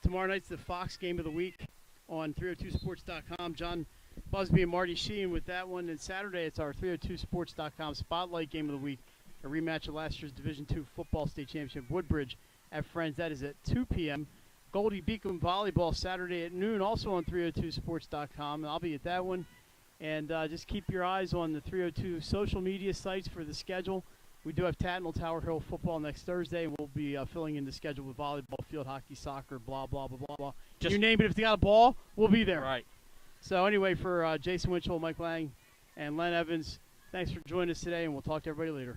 tomorrow night's the Fox Game of the Week on 302sports.com. John Busby and Marty Sheehan with that one. And Saturday it's our 302sports.com Spotlight Game of the Week, a rematch of last year's Division II football state championship Woodbridge at Friends. That is at 2 p.m. Goldie Beacon Volleyball Saturday at noon, also on 302sports.com. And I'll be at that one. And just keep your eyes on the 302 social media sites for the schedule. We do have Tatnall Tower Hill football next Thursday, and we'll be filling in the schedule with volleyball, field hockey, soccer, blah, blah, blah, blah, blah. You name it, if they got a ball, we'll be there. Right. So anyway, for Jason Winchell, Mike Lang, and Len Evans, thanks for joining us today, and we'll talk to everybody later.